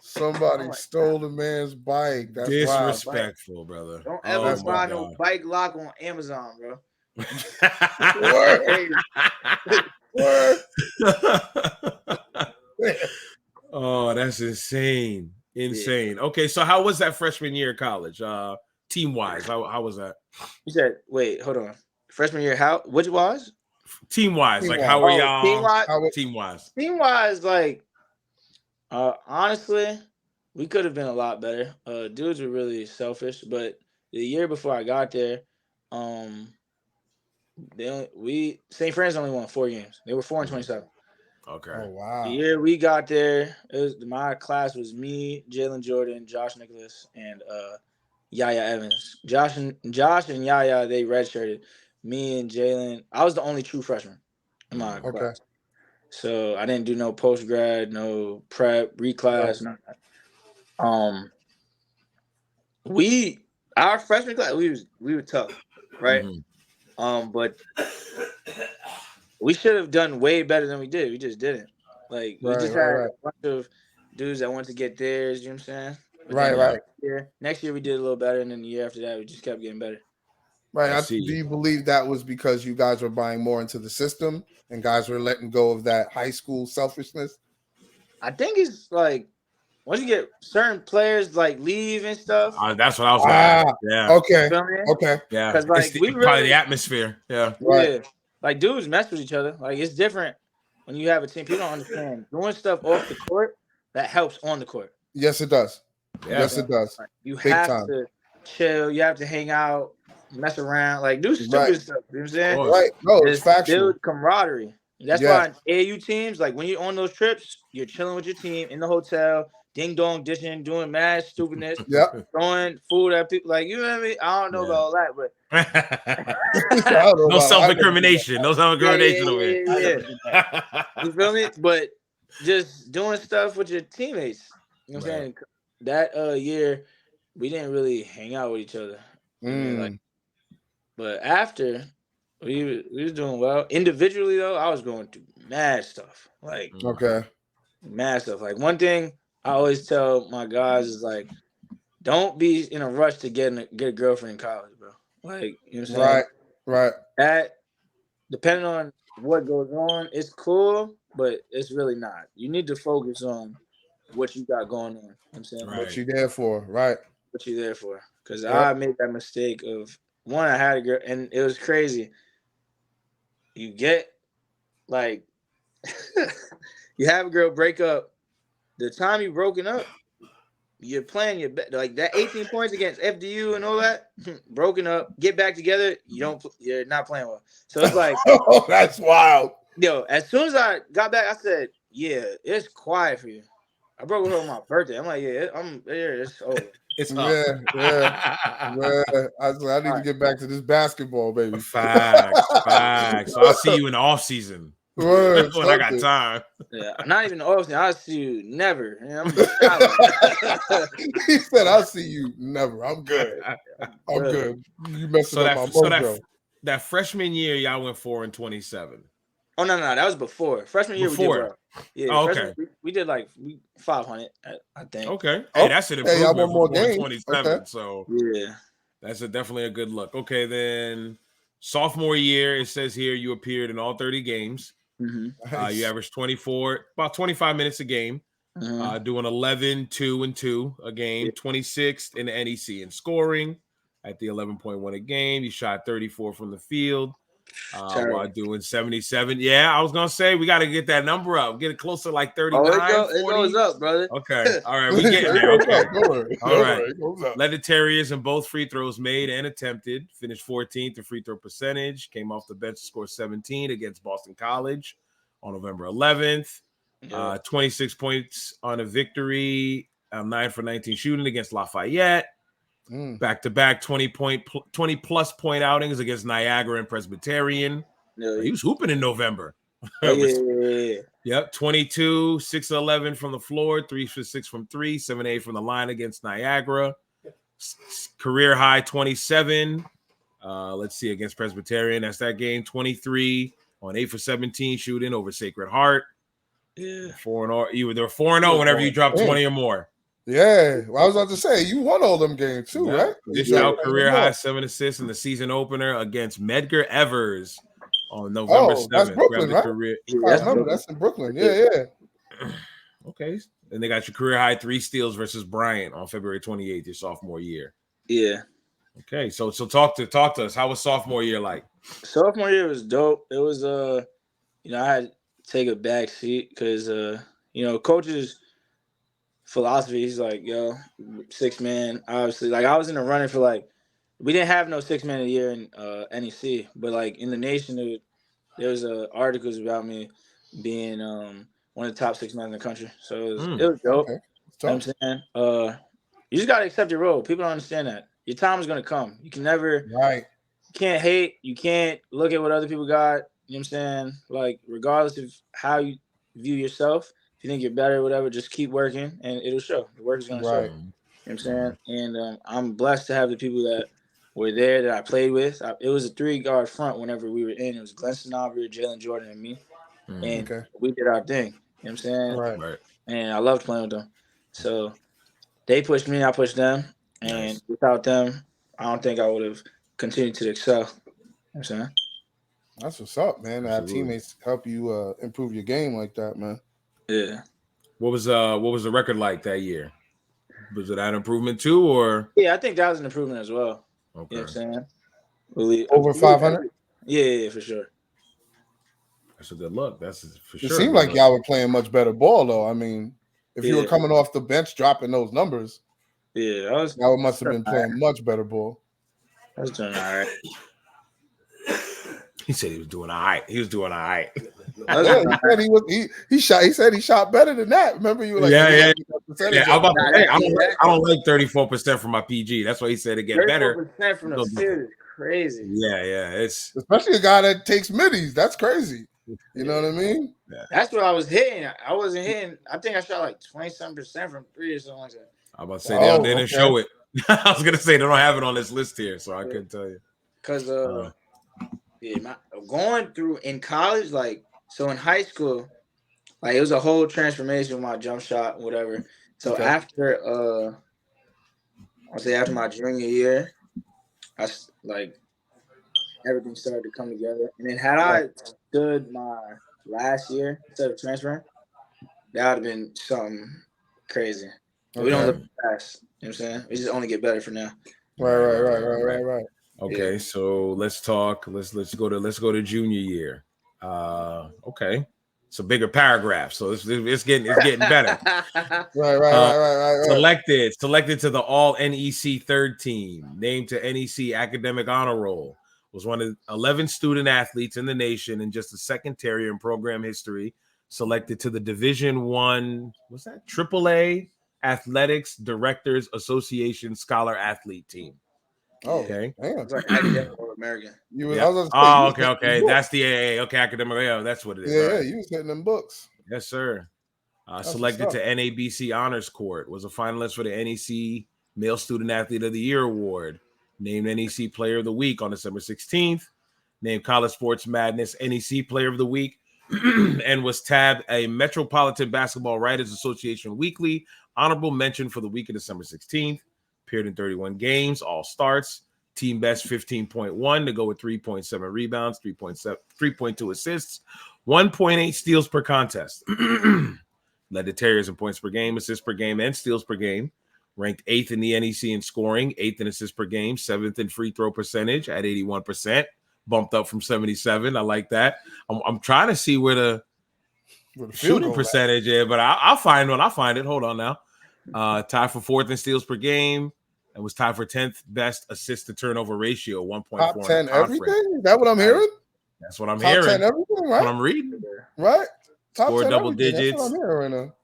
Somebody stole the man's bike. That's disrespectful, brother. Don't ever buy no bike lock on Amazon, bro. Oh, that's insane. Okay, so how was that freshman year of college? Team wise, how was that? You said, wait, hold on. Freshman year, which was? Team wise, like how were y'all? Team wise, like honestly, we could have been a lot better. Dudes were really selfish, but the year before I got there, St. Francis only won 4 games. They were 4-27. Okay. Oh wow. The year we got there, my class was me, Jalen Jordan, Josh Nicholas, and Yaya Evans. Josh and Yaya, they redshirted. Me and Jalen, I was the only true freshman in my class. So I didn't do no post grad, no prep, reclass, none of that. Our freshman class, we were tough, right? Mm-hmm. But we should have done way better than we did. We just didn't. Like we just had a bunch of dudes that wanted to get theirs. You know what I'm saying? Right. Next year we did a little better, and then the year after that we just kept getting better. Right. Do you believe that was because you guys were buying more into the system and guys were letting go of that high school selfishness? I think it's like once you get certain players like leave and stuff. That's what I was going to ask. Yeah. Okay. Yeah. Because like probably the atmosphere. Yeah. Right. Yeah. Like dudes mess with each other. Like it's different when you have a team. People don't understand doing stuff off the court that helps on the court. Yes, it does. Yeah. Yes, it does. Like, you have to chill. You have to hang out, mess around, like do stupid stuff. You know what I'm saying? Right. No, it's factual. Build camaraderie. That's why AAU teams, like when you're on those trips, you're chilling with your team in the hotel, ding dong dishing, doing mad stupidness, throwing food at people. Like, you know what I mean? I don't know about all that, but no self-incrimination. No self-incrimination over here. Yeah. You feel me? But just doing stuff with your teammates. You know what I'm saying? That year, we didn't really hang out with each other. But after we was doing well individually though, I was going through mad stuff. Like mad stuff. Like one thing I always tell my guys is like, don't be in a rush to get a girlfriend in college, bro. Like, you know what I'm saying? Right. That, depending on what goes on, it's cool, but it's really not. You need to focus on what you got going on. You know what I'm saying? Right. What you there for, right? What you there for. Because I made that mistake of, one, I had a girl, and it was crazy. You get, like, you have a girl break up. The time you broken up, you're playing your like that 18 points against FDU and all that, broken up, get back together, you're not playing well. So it's like, oh, that's wild. Yo, as soon as I got back, I said, yeah, it's quiet for you. I broke with her on my birthday. I'm like, it's over. It's up. Yeah. I need to get back to this basketball, baby. Facts. So I'll see you in the off season. Word, when I got time. Yeah, not even the off season. I'll see you never. He said, "I'll see you never." I'm good. I'm good. You messing up my mojo. That freshman year, y'all went 4-27. Oh no, that was before freshman year. We did well. Yeah. Oh, okay. We did like 500, I think. Okay. Hey, that's an improvement. Y'all more games. 27. Okay. So yeah, that's definitely a good look. Okay, then sophomore year, it says here you appeared in all 30 games. Mm-hmm. Nice. You averaged about 25 minutes a game. Mm-hmm. Doing 11, 2, and 2 a game. 26th in the NEC in scoring at the 11.1 a game. You shot 34 from the field. While doing 77. Yeah, I was gonna say we got to get that number up, get it closer to like 39. It goes up, brother. Okay, all right, we getting there. Okay, all right. Right. Led the Terriers in both free throws made and attempted. Finished 14th in free throw percentage. Came off the bench to score 17 against Boston College on November 11th. 26 points on a victory. 9 for 19 shooting against Lafayette. Back-to-back 20-plus point outings against Niagara and Presbyterian. Yeah. He was hooping in November. Yeah. Yep, 22, 6-11 from the floor, 3 for 6 from 3, 7-8 from the line against Niagara. Career high 27. Let's see, against Presbyterian. That's that game. 23 on 8 for 17 shooting over Sacred Heart. Yeah. 4-0. You were 4-0 whenever you drop 20 or more. Yeah, well, I was about to say you won all them games too, right? Dished out career high 7 assists in the season opener against Medgar Evers on November 7th. That's Brooklyn, right? That's in Brooklyn. Yeah. Okay, and they got your career high 3 steals versus Bryant on February 28th, your sophomore year. Yeah. Okay, so talk to us. How was sophomore year like? Sophomore year was dope. It was I had to take a back seat because coaches. Philosophy, he's like, yo, 6-man. Obviously, like I was in the running for we didn't have no 6-man a year in NEC, but like in the nation, there was articles about me being one of the top 6 men in the country. So it was dope. Okay. You know what I'm saying? You just gotta accept your role. People don't understand that. Your time is gonna come. You can never You can't hate. You can't look at what other people got. You know what I'm saying? Like, regardless of how you view yourself. If you think you're better or whatever, just keep working and it'll show. The work is going to show. You know what I'm saying? And I'm blessed to have the people that were there that I played with. It was a 3-guard front whenever we were in. It was Glenn Sanabria, Jalen Jordan, and me. And we did our thing. You know what I'm saying? Right. And I loved playing with them. So they pushed me, I pushed them. And without them, I don't think I would have continued to excel. You know what I'm saying? That's what's up, man. Our teammates help you improve your game like that, man. Yeah. What was the record like that year? Was it an improvement too, or? Yeah, I think that was an improvement as well. Okay. You know what I'm saying? Over 500? Yeah, for sure. That's a good look. That's for sure. It seemed like y'all were playing much better ball, though. I mean, if you were coming off the bench dropping those numbers, y'all must have been playing much better ball. I was doing all right. He said he was doing all right. He was doing all right. He said he shot better than that. Remember, you were like, yeah. I'm about to say, I don't like 34% from my PG. That's why he said it get better. 34% from the field is crazy. Yeah. It's especially a guy that takes middies. That's crazy. You know what I mean? That's what I was hitting. I wasn't hitting. I think I shot like 27% from 3 or something like that. I'm about to say they didn't show it. I was gonna say they don't have it on this list here, so I couldn't tell you. Because going through in college, like so in high school, like it was a whole transformation with my jump shot, whatever. So after I'll say after my junior year, I like everything started to come together. And then had I stood my last year instead of transferring, that would have been something crazy. But we don't look fast. You know what I'm saying? We just only get better from now. Right. Okay, so let's talk. Let's go to junior year. Okay. It's a bigger paragraph, so it's getting better. Right. Selected to the All NEC third team, named to NEC Academic Honor Roll, was one of 11 student athletes in the nation in just the second Terrier in program history. Selected to the Division I, what's that? AAA Athletics Directors Association Scholar Athlete Team. Oh, okay. Like academic or American. Okay. That's the AA. Okay, academic. Yeah, that's what it is. Yeah, you was hitting them books. Yes, sir. Selected to NABC Honors Court. Was a finalist for the NEC Male Student Athlete of the Year Award. Named NEC Player of the Week on December 16th. Named College Sports Madness NEC Player of the Week. And was tabbed a Metropolitan Basketball Writers Association Weekly honorable mention for the week of December 16th. Appeared in 31 games, all starts. Team best 15.1 to go with 3.7 rebounds, 3.2 assists, 1.8 steals per contest. Led the Terriers in points per game, assists per game, and steals per game. Ranked 8th in the NEC in scoring, 8th in assists per game, 7th in free throw percentage at 81%. Bumped up from 77. I like that. I'm trying to see where the shooting percentage is, but I'll find one. I'll find it. Hold on now. Tied for 4th in steals per game. And was tied for 10th best assist to turnover ratio, 1.4. Top 10 everything? Is that what I'm hearing? That's what I'm hearing. Top 10 everything, right? That's what I'm reading. Right? Top Scored 10 double everything. digits. That's what I'm hearing right now.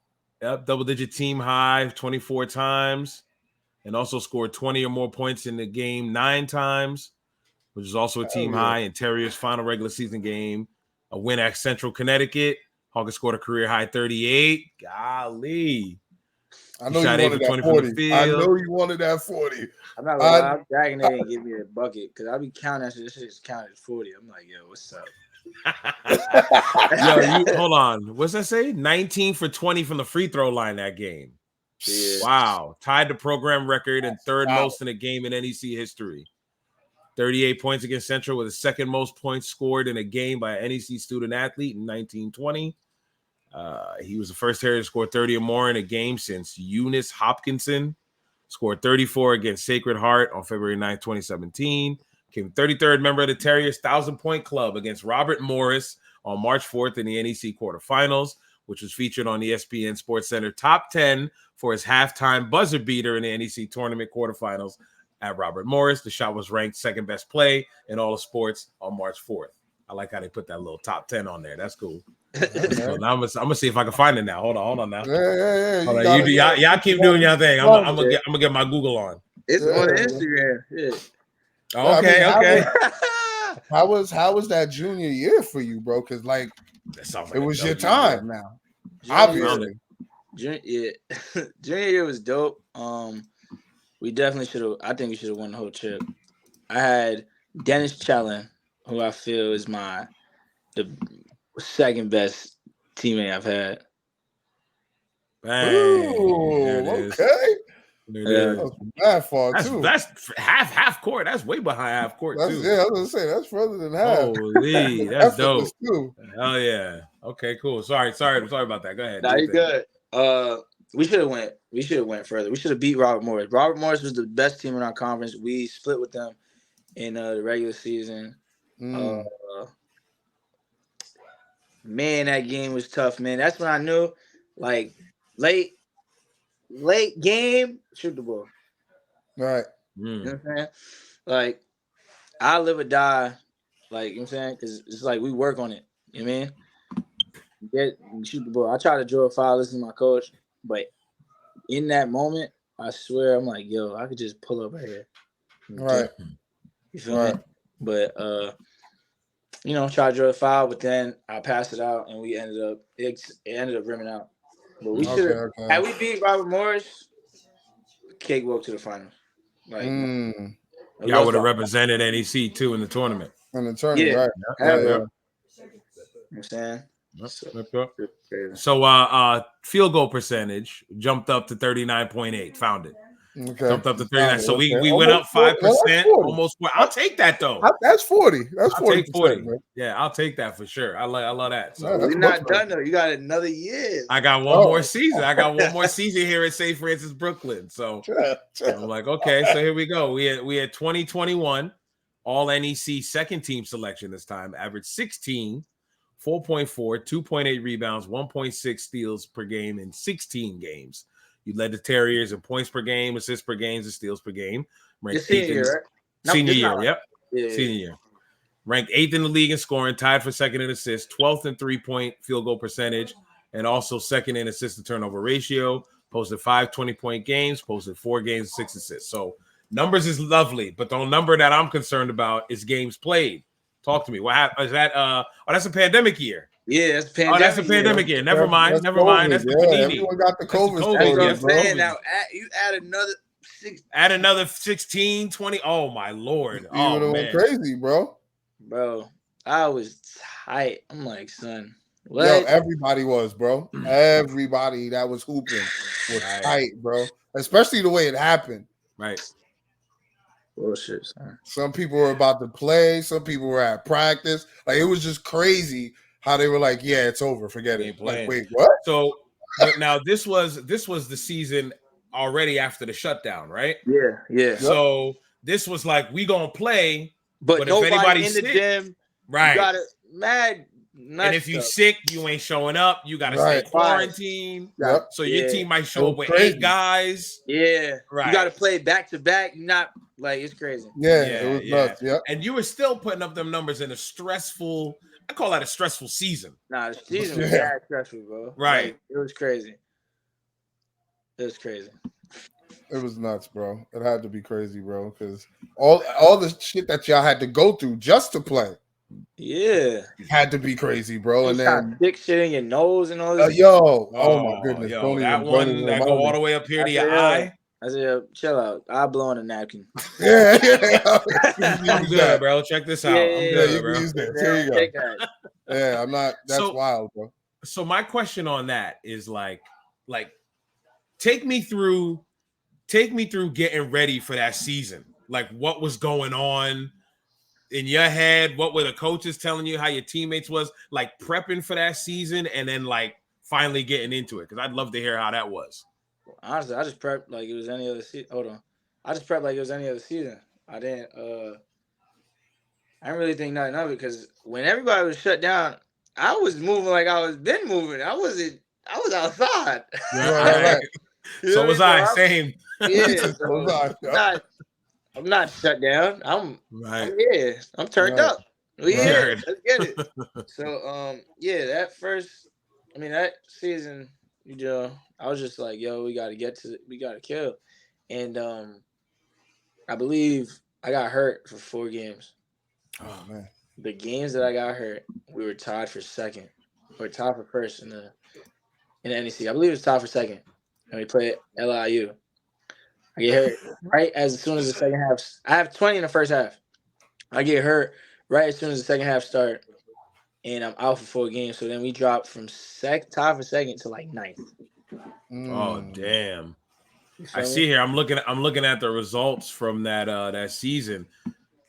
Yep, double-digit team high 24 times. And also scored 20 or more points in the game 9 times, which is also a team high in Terriers' final regular season game. A win at Central Connecticut. Hawkins scored a career high 38. Golly. I know you wanted that 40. I know you wanted that 40. I'm not gonna lie, I'm dragging it and give me a bucket because I'll be counting that shit. This shit's counted as 40. I'm like, yo, what's up? Hold on. What's that say? 19 for 20 from the free throw line that game. Yeah. Wow. Tied the program record and third most in a game in NEC history. 38 points against Central with the second most points scored in a game by an NEC student athlete in 1920. He was the first Terrier to score 30 or more in a game since Eunice Hopkinson scored 34 against Sacred Heart on February 9th, 2017. Became 33rd member of the Terriers 1,000-point club against Robert Morris on March 4th in the NEC quarterfinals, which was featured on ESPN Sports Center Top 10 for his halftime buzzer beater in the NEC tournament quarterfinals at Robert Morris. The shot was ranked second best play in all of sports on March 4th. I like how they put that little top 10 on there. That's cool. So now I'm gonna see if I can find it now. Hold on now. Yeah. Hold on. Y'all keep doing your thing. I'm gonna get my Google on. It's on Instagram. Yeah. Oh, okay. How was that junior year for you, bro? Because like it was your time now. Obviously. Junior year was dope. We definitely should have. I think we should have won the whole trip. I had Dennis Challen, who I feel is the second best teammate I've had. Bang. Ooh, okay. That's far too. That's half court. That's way behind half court too. Yeah, I was gonna say that's further than half. Holy, that's dope. Too. Oh yeah. Okay, cool. Sorry about that. Go ahead. Nah, you good. We should have went. We should have went further. We should have beat Robert Morris. Robert Morris was the best team in our conference. We split with them in the regular season. Man, that game was tough, man. That's when I knew, like, late game, shoot the ball. Right. You know what I'm saying? Like, I live or die, like, you know what I'm saying? Because it's like we work on it. You know what I mean? Shoot the ball. I try to draw a foul, listen to my coach, but in that moment, I swear, I'm like, yo, I could just pull up right here. Right. You feel me? But try to draw the foul, but then I passed it out, and it ended up rimming out. But we should have. Had we beat Robert Morris, cakewalk to the finals. Like, y'all would have represented NEC too in the tournament. In the tournament, right? Yeah. You know what I'm saying? So field goal percentage jumped up to 39.8. Found it. Okay. Jumped up to 39. So we went up 5%. Almost 40. I'll take that though. That's 40. That's 40. 40. Yeah, I'll take that for sure. I love that. So we're not done though. You got another year. I got one more season. I got one more season here at St. Francis, Brooklyn. So I'm like, okay, so here we go. We had 2021 all NEC second team selection this time, average 16, 4.4, 2.8 rebounds, 1.6 steals per game in 16 games. You led the Terriers in points per game, assists per game, and steals per game. Ranked senior year, right? Senior year, yep. Yeah. Senior year. Ranked 8th in the league in scoring, tied for second in assists, 12th in 3-point field goal percentage, and also second in assist to turnover ratio. Posted 5 20-point games, posted 4 games, 6 assists. So numbers is lovely, but the number that I'm concerned about is games played. Talk to me. What happened? Is that that's a pandemic year. Yeah, that's a pandemic. That's a pandemic year. Never mind. That's That's the Panini. Everyone got the COVID. That's what I'm saying. Now you add another 6. Add another 16, 20. Oh my Lord. Oh man, went crazy, bro. Bro, I was tight. I'm like, son. What? Yo, everybody was, bro. Everybody that was hooping was tight, bro. Especially the way it happened. Right. Bullshit, son. Some people were about to play. Some people were at practice. Like, it was just crazy how they were like, yeah, it's over. Forget it. Like, wait, what? So but now this was the season already after the shutdown, right? Yeah. So this was like, we gonna play, but if anybody's in the gym, right? You got it mad. And if you sick, you ain't showing up. You got to stay quarantined. Yep. So your team might show up with 8 guys. Yeah. Right. You got to play back to back. Not like it's crazy. Yeah. It was nuts. Yep. And you were still putting up them numbers in a stressful. I call that a stressful season. Nah, the season was bad stressful, bro. Right. Like, it was crazy. It was nuts, bro. It had to be crazy, bro, because all the shit that y'all had to go through just to play. Yeah, had to be crazy, bro. And then thick shit in your nose and all this. Oh my goodness! That one that go all the way up here to your eye. I said, chill out. I'll blow on a napkin. Yeah. I'm good, bro. Check this out. I'm good, bro. Here you go. Yeah, I'm not. That's wild, bro. So my question on that is like, take me through getting ready for that season. Like, what was going on in your head? What were the coaches telling you? How your teammates was like prepping for that season, and then like finally getting into it? Because I'd love to hear how that was. Honestly, I just prepped like it was any other season. Hold on, I just prepped like it was any other season. I didn't really think nothing of it because when everybody was shut down, I was moving like I was been moving. I was outside. Right. So was I. Same. Yeah. So I'm not shut down. I'm here. I'm turned up. We here. Let's get it. So that season, I was just like, yo, we gotta kill. And I believe I got hurt for 4 games. Oh man. The games that I got hurt, we were tied for second. Or tied for first in the NEC. I believe it was tied for second. And we played LIU. I get hurt right as soon as the second half. I have 20 in the first half. I get hurt right as soon as the second half started. And I'm out for 4 games. So then we dropped from tied for second to like 9th. Oh damn! I see here. I'm looking at the results from that season.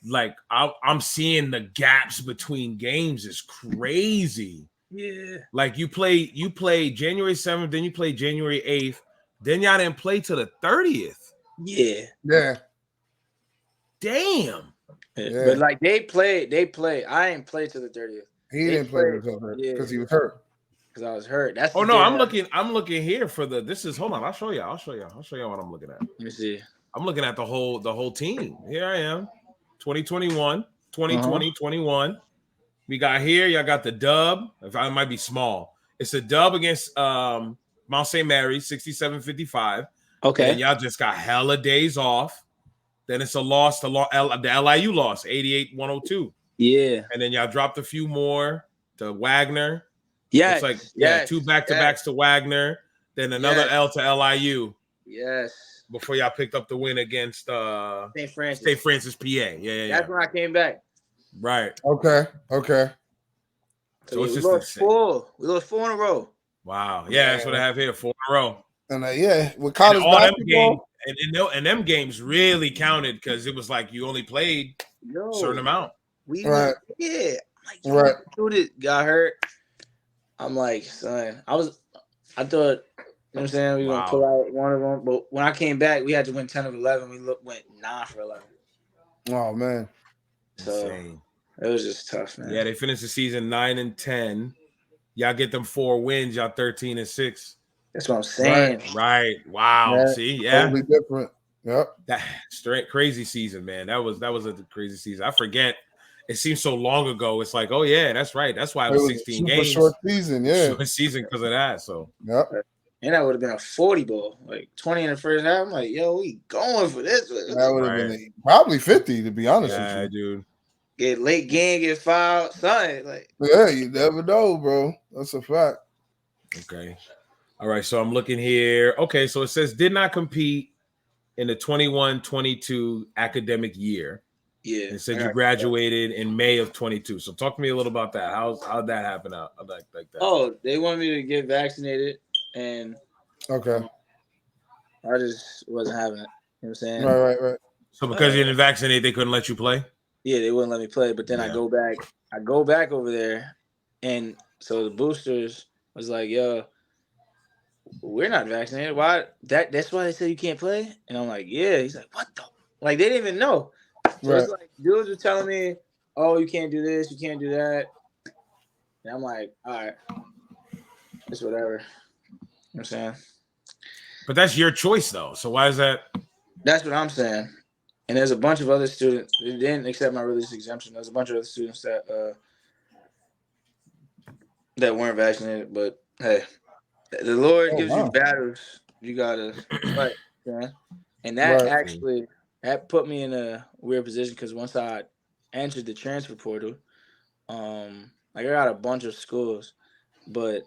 Like I'm seeing the gaps between games is crazy. Yeah. Like you play January 7th, then you play January 8th, then y'all didn't play till the 30th. Yeah. Yeah. Damn. Yeah. But like they played. I ain't played till the 30th. He didn't play because he was hurt. Because I was hurt. That's I'm looking here for hold on, I'll show you what I'm looking at. Let me see. I'm looking at the whole team. Here I am. 2021, 2020, 21. We got here, y'all got the dub. It might be small. It's a dub against Mount St. Mary's, 67-55. Okay. And y'all just got hella days off. Then it's a loss to the LIU loss, 88-102. Yeah. And then y'all dropped a few more to Wagner. Yes. It's like, 2 back-to-backs to Wagner, then another L to LIU. Yes. Before y'all picked up the win against St. Francis, PA. Yeah. That's when I came back. Right. Okay. So it's we just lost four. We lost 4 in a row. Wow. Yeah, that's what I have here. 4 in a row. And with college and all basketball, them games, and them games really counted because it was like you only played a certain amount. Right. Like, dude, got hurt. I'm like, son, I thought, you know what I'm saying, we were gonna pull out one of them, but when I came back, we had to win 10 of 11. We went 9 for 11. Oh man, so insane. It was just tough, man. Yeah, they finished the season 9-10. Y'all get them 4 wins. Y'all 13-6. That's what I'm saying. Right. Wow. Yeah, See, totally different. Yep. That straight crazy season, man. That was a crazy season. I forget. It seems so long ago. It's like, oh yeah, that's right. That's why it was 16 games. Short season, yeah. Short season because of that. So yep. And that would have been a 40 ball, like 20 in the first half. I'm like, yo, we going for this. That would have been probably 50, to be honest with you. Dude. Get late game, get fouled, son. Like, yeah, you never know, bro. That's a fact. Okay. All right. So I'm looking here. Okay. So it says did not compete in the 21-22 academic year. Yeah. It said you graduated in May of 22. So talk to me a little about that. How'd that happen out like that? Oh, they wanted me to get vaccinated, and I just wasn't having it. You know what I'm saying? Right. So because you didn't vaccinate, they couldn't let you play? Yeah, they wouldn't let me play. But then I go back over there, and so the boosters was like, yo, we're not vaccinated. Why? That's why they said you can't play? And I'm like, yeah. He's like, what the? Like, they didn't even know. So it's like dudes were telling me, oh, you can't do this, you can't do that. And I'm like, all right, it's whatever. You know what I'm saying? But that's your choice, though. So why is that? That's what I'm saying. And there's a bunch of other students. They didn't accept my religious exemption. There's a bunch of other students that weren't vaccinated. But hey, the Lord gives you battles. You gotta fight, man. And that actually put me in a weird position because once I entered the transfer portal, I got a bunch of schools, but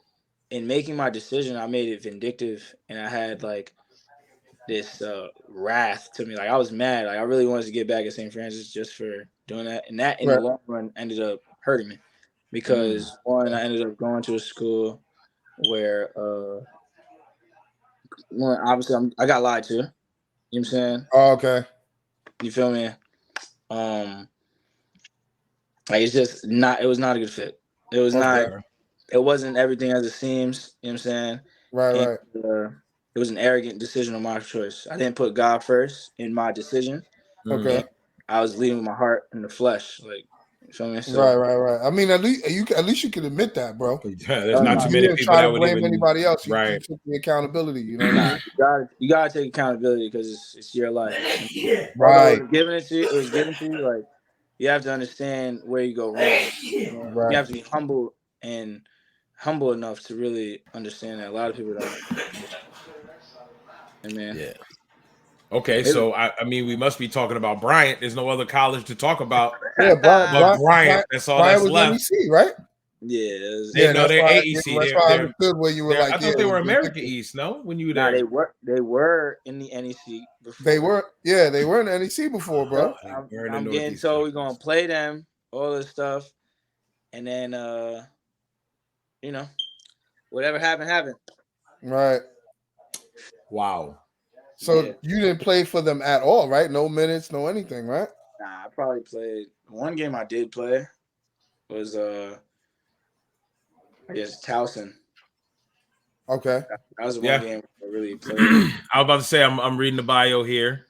in making my decision, I made it vindictive, and I had like this wrath to me. Like, I was mad. Like, I really wanted to get back at St. Francis just for doing that, and that in the long run ended up hurting me because one, I ended up going to a school where obviously I got lied to. You know what I'm saying? Oh, okay. You feel me? Like, it's just not. It was not a good fit. It was not. It wasn't everything as it seems. You know what I'm saying? Right. It was an arrogant decision on my choice. I didn't put God first in my decision. Okay. I was leading with my heart and the flesh. Like, you feel me? So, right. I mean, at least you can admit that, bro. There's not too many people that would blame anybody else. You took the accountability. You know what I mean? You gotta take accountability because it's your life. Right. It was given to you. Like, you have to understand where you go wrong. You have to be humble enough to really understand that. A lot of people don't. Amen. Yeah. Okay, so I mean, we must be talking about Bryant. There's no other college to talk about. Yeah, Bryant. That's all that's left. NEC, right? Yeah. No, they're AEC. That's why I understood where you were like. I thought they were America East. No, when you were there, they were in the NEC before. They were in the NEC before, bro. I'm getting told we're gonna play them, all this stuff, and then whatever happened. Right. Wow. So you didn't play for them at all, right? No minutes, no anything, right? Nah, I probably played one game. I did play was I guess Towson. Okay. That was the one game I really played. I was about to say I'm reading the bio here.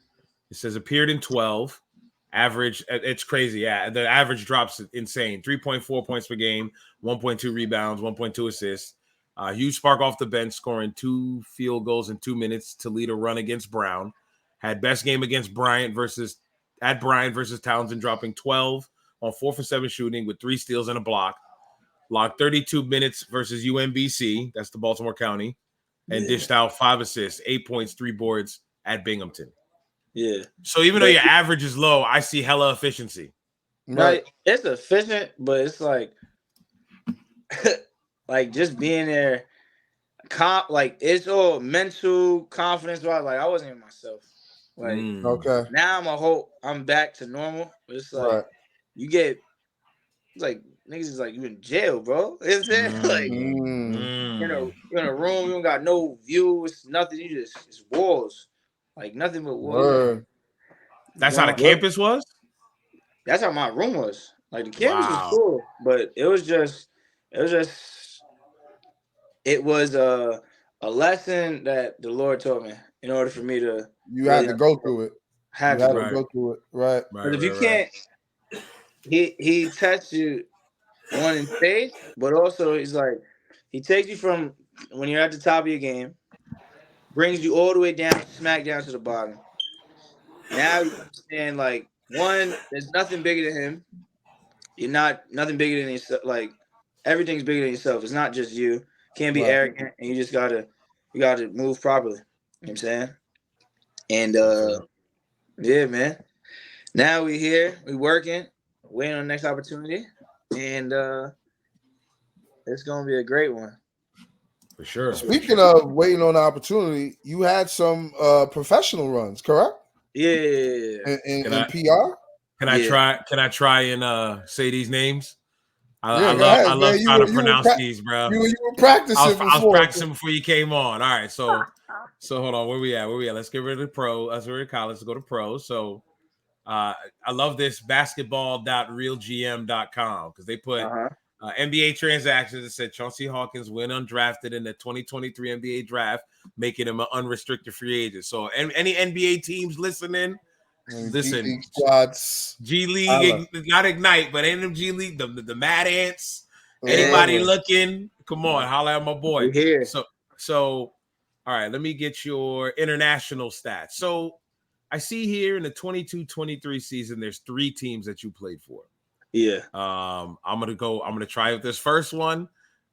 It says appeared in 12. Average, it's crazy. Yeah, the average drops insane. 3.4 points per game, 1.2 rebounds, 1.2 assists. Huge spark off the bench, scoring 2 field goals in 2 minutes to lead a run against Brown. Had best game against Bryant versus Townsend, dropping 12 on 4 for 7 shooting with 3 steals and a block. Logged 32 minutes versus UMBC, that's the Baltimore County, and dished out 5 assists, 8 points, 3 boards at Binghamton. Yeah. So even though your average is low, I see hella efficiency. Right. No, it's efficient, but it's like like just being there, like it's all mental confidence wise. Like I wasn't even myself. Like now I'm back to normal. But it's like you get like niggas is like you in jail, bro. It's like you're in a room, you don't got no view, it's nothing, it's walls. Like nothing but walls. That's how the campus was? That's how my room was. Like the campus was cool, but it was a lesson that the Lord taught me in order for me to. You had to go through it. Had to go through it, right? Because if you can't, he tests you in faith, but also he's like he takes you from when you're at the top of your game, brings you all the way down, smack down to the bottom. Now you understand, like, one, there's nothing bigger than him. You're nothing bigger than yourself. Like, everything's bigger than yourself. It's not just you. Can't be arrogant, and you just gotta move properly. You know what I'm saying? And yeah, man. Now we here, we working, waiting on the next opportunity, and it's gonna be a great one. For sure. Speaking of waiting on the opportunity, you had some professional runs, correct? Yeah. In PR? Can I try and say these names? I love man. trying to pronounce these, bro. You were practicing I was practicing before you came on. All right, so hold on. Where we at? Let's get rid of the pro. Let's get rid of college. Let's go to pro. So I love this basketball.realgm.com because they put NBA transactions. It said Chauncey Hawkins went undrafted in the 2023 NBA draft, making him an unrestricted free agent. So any NBA teams listening, listen, G League squads, G League, not Ignite, but NMG League, the Mad Ants. Anybody looking? Come on, holla at my boy. Here. So, all right, let me get your international stats. So, I see here in the 22-23 season, there's 3 teams that you played for. Yeah. I'm gonna try with this first one.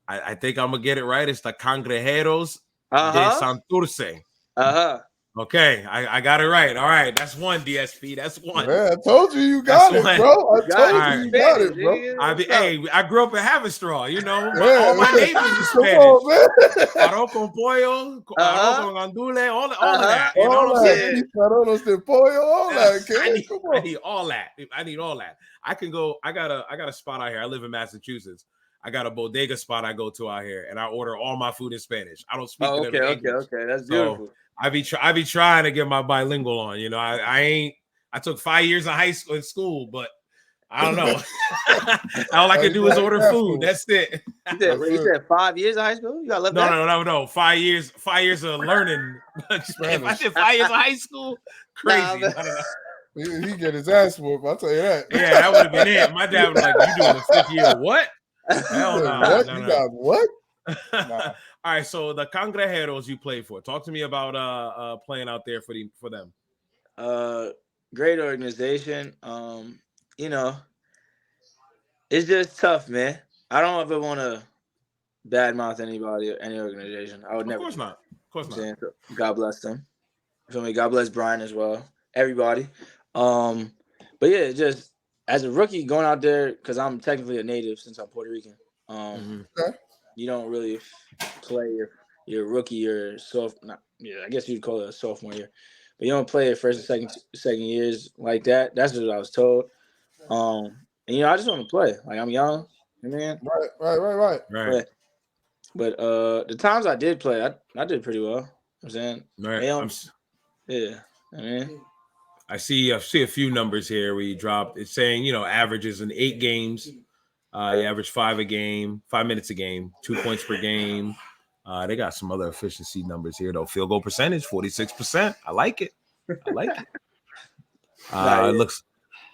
I think I'm gonna get it right. It's the Cangrejeros de Santurce. Okay, I got it right. All right, that's one, DSP. That's one. Yeah, I told you got it, bro. I told you got it, bro. I grew up in Havenstraw, you know. All my neighbors are Spanish. Arroz con pollo, arroz con andule, all of that. You know what I'm saying? Arroz de pollo, all that. I need all that. I need all that. I can go. I got a spot out here. I live in Massachusetts. I got a bodega spot I go to out here, and I order all my food in Spanish. I don't speak it in English. Okay. That's beautiful. I be trying to get my bilingual on. You know, I took 5 years of high school in school, but I don't know. All I can do is order food. That's it. You said 5 years of high school? You got left No. 5 years of learning. If I did 5 years of high school, crazy. I don't know. He get his ass whooped. I'll tell you that. Yeah, that would have been it. My dad was like, "You doing a 5th year? What? Hell no. What? You got what?" Nah. All right, so the Cangrejeros you played for. Talk to me about playing out there for them. Great organization. You know, it's just tough, man. I don't ever want to badmouth anybody or any organization. I would never. Of course not. God bless them. You feel me? God bless Brian as well. Everybody. But yeah, just as a rookie going out there, because I'm technically a native since I'm Puerto Rican. You don't really play your rookie or I guess you'd call it a sophomore year, but you don't play your first and second years like that. That's what I was told. And I just want to play. Like I'm young, man. Right. But the times I did play, I did pretty well. I'm saying, I see a few numbers here where you dropped. It's saying averages in 8 games. You average 5 minutes a game, 2 points per game. They got some other efficiency numbers here though. Field goal percentage, 46%. I like it. It looks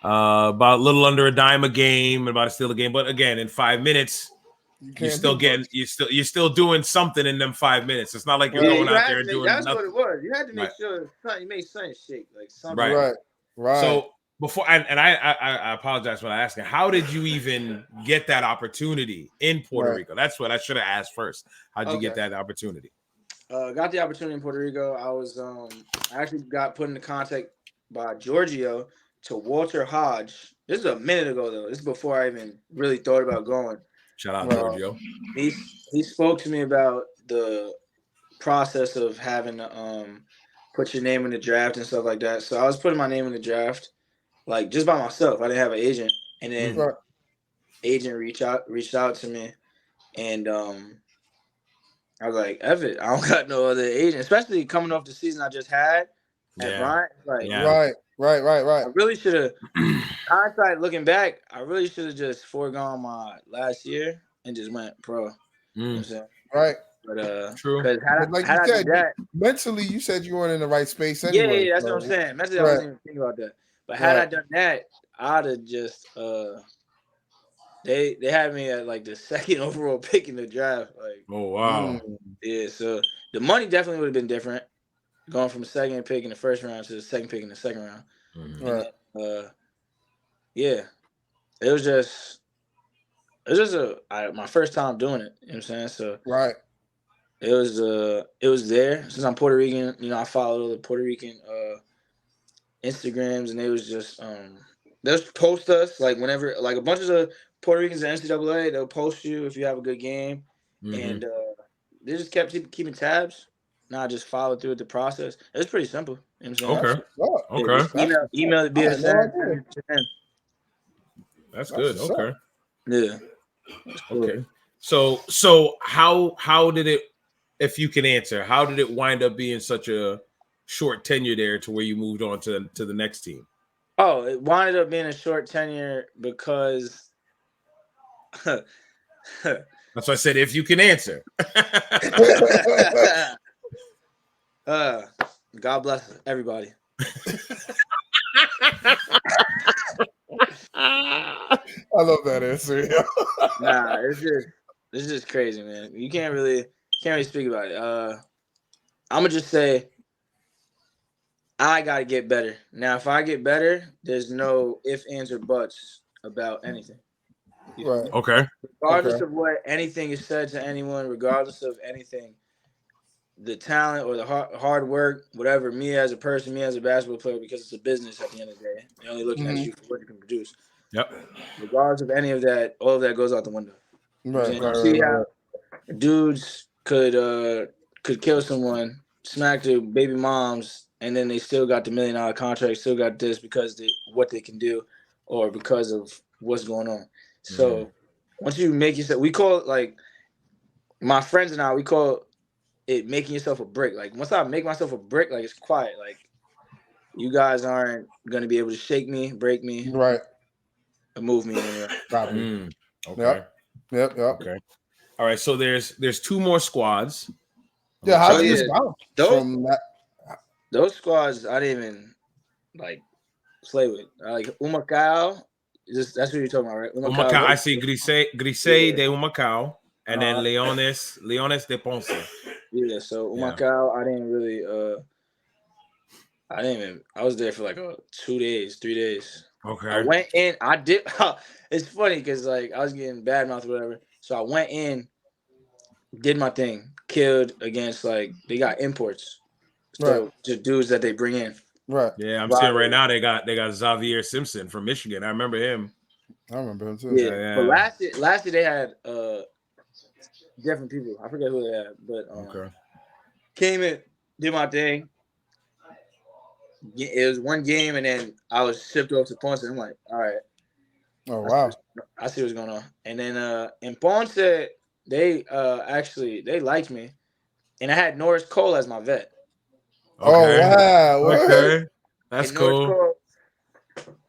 about a little under a dime a game, about a steal a game. But again, in 5 minutes, you're still doing something in them 5 minutes. It's not like you're going out there and doing nothing. That's what it was. You had to make sure you made something shake, like something. Right. So before I apologize when I asked you, how did you even get that opportunity in Puerto Rico? That's what I should have asked first. How did you get that opportunity? Got the opportunity in Puerto Rico. I was I actually got put into contact by Giorgio to Walter Hodge. This is a minute ago though. This is before I even really thought about going. Shout out Giorgio. He spoke to me about the process of having to put your name in the draft and stuff like that. So I was putting my name in the draft, like just by myself. I didn't have an agent, and then agent reached out to me, and I was like, "Ev it, I don't got no other agent." Especially coming off the season I just had at Bryant. Like, right. I really should have. Hindsight, looking back, I really should have just foregone my last year and just went pro. You know what I'm saying? Right. But true. Because like had you I said, did that, mentally, you said you weren't in the right space anyway. Yeah, that's what I'm saying. Mentally, I wasn't even thinking about that. But had I done that, I'd have just they had me at like the second overall pick in the draft. Like, oh wow, yeah. So the money definitely would have been different, going from the second pick in the first round to the second pick in the second round. Right. And, yeah, it was just my first time doing it. You know what I'm saying? So right. It was there. Since I'm Puerto Rican, you know, I followed all the Puerto Rican Instagrams, and they was just they'll post us like whenever, like a bunch of the Puerto Ricans in NCAA, they'll post you if you have a good game, and they just kept keeping tabs. Now I just followed through with the process. It's pretty simple. You know what I'm saying? Okay. Email the BSN. That's good. Okay. Yeah. Okay. So how did it, if you can answer, how did it wind up being such a short tenure there to where you moved on to the next team? Oh, it wound up being a short tenure because that's why I said if you can answer. God bless everybody. I love that answer. Nah, it's just crazy, man. You can't really speak about it. I'm gonna just say I gotta get better. Now, if I get better, there's no ifs, ands, or buts about anything. Right. Okay. Regardless of what anything is said to anyone, regardless of anything, the talent or the hard work, whatever, me as a person, me as a basketball player, because it's a business at the end of the day. They're only looking at you for what you can produce. Yep. Regardless of any of that, all of that goes out the window. Right. See how dudes could kill someone, smack their baby moms, and then they still got the $1 million contract, still got this because what they can do, or because of what's going on. So once you make yourself, we call it, like, my friends and I, we call it making yourself a brick. Like, once I make myself a brick, like, it's quiet. Like, you guys aren't gonna be able to shake me, break me, right, and move me anywhere. Okay. Yep. Okay. All right. So there's 2 more squads. Yeah. How do you bounce from that? Those squads I didn't even like play with. Like Humacao. That's what you're talking about, right? Humacao. I see Grisey de Humacao, and then Leones de Ponce. Yeah. So Humacao, I didn't really. I was there for like 2 days, 3 days. Okay. I went in. I did. It's funny because like I was getting bad mouth or whatever. So I went in, did my thing, killed against, like, they got imports. So just dudes that they bring in. Right. Yeah, I'm seeing right now they got Xavier Simpson from Michigan. I remember him. I remember him too. Yeah. But last year they had different people. I forget who they had, but came in, did my thing. It was one game, and then I was shipped off to Ponce. And I'm like, all right. Oh wow. I see what's going on. And then in Ponce, they liked me, and I had Norris Cole as my vet. Okay. Oh wow! Okay, that's cool.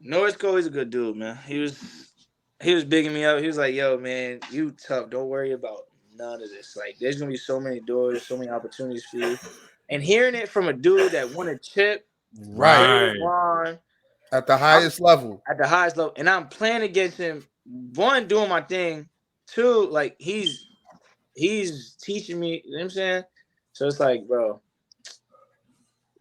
Norris Cole is a good dude, man. He was bigging me up. He was like, "Yo, man, you tough. Don't worry about none of this. Like, there's gonna be so many doors, so many opportunities for you." And hearing it from a dude that won a chip, right, at the highest level, and I'm playing against him. 1, doing my thing. 2, like he's teaching me. You know what I'm saying? So it's like, bro.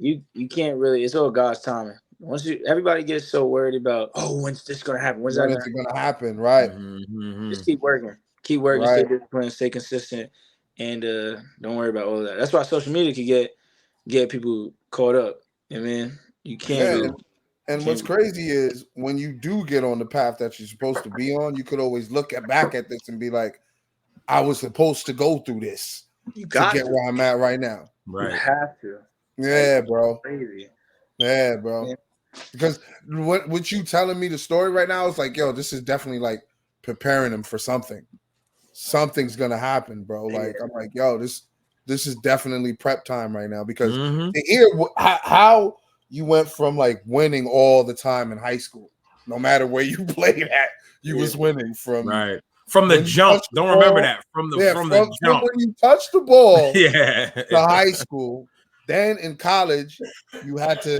You can't really. It's all God's timing. Once everybody gets so worried about, when's this gonna happen? When's that gonna happen? Right. Just keep working, right. Stay disciplined, stay consistent, and don't worry about all that. That's why social media can get people caught up. I mean, you can't. And what's crazy is when you do get on the path that you're supposed to be on, you could always look back at this and be like, I was supposed to go through this to get where I'm at right now. Right. You have to. Yeah, bro. Crazy. Yeah, bro. Yeah. Because what you telling me the story right now is like, yo, this is definitely like preparing him for something. Something's gonna happen, bro. Like, I'm like, yo, this is definitely prep time right now because to hear how you went from like winning all the time in high school, no matter where you played at, you was winning from the jump. Don't remember that from the jump. From when you touched the ball, to high school. Then in college, you had to,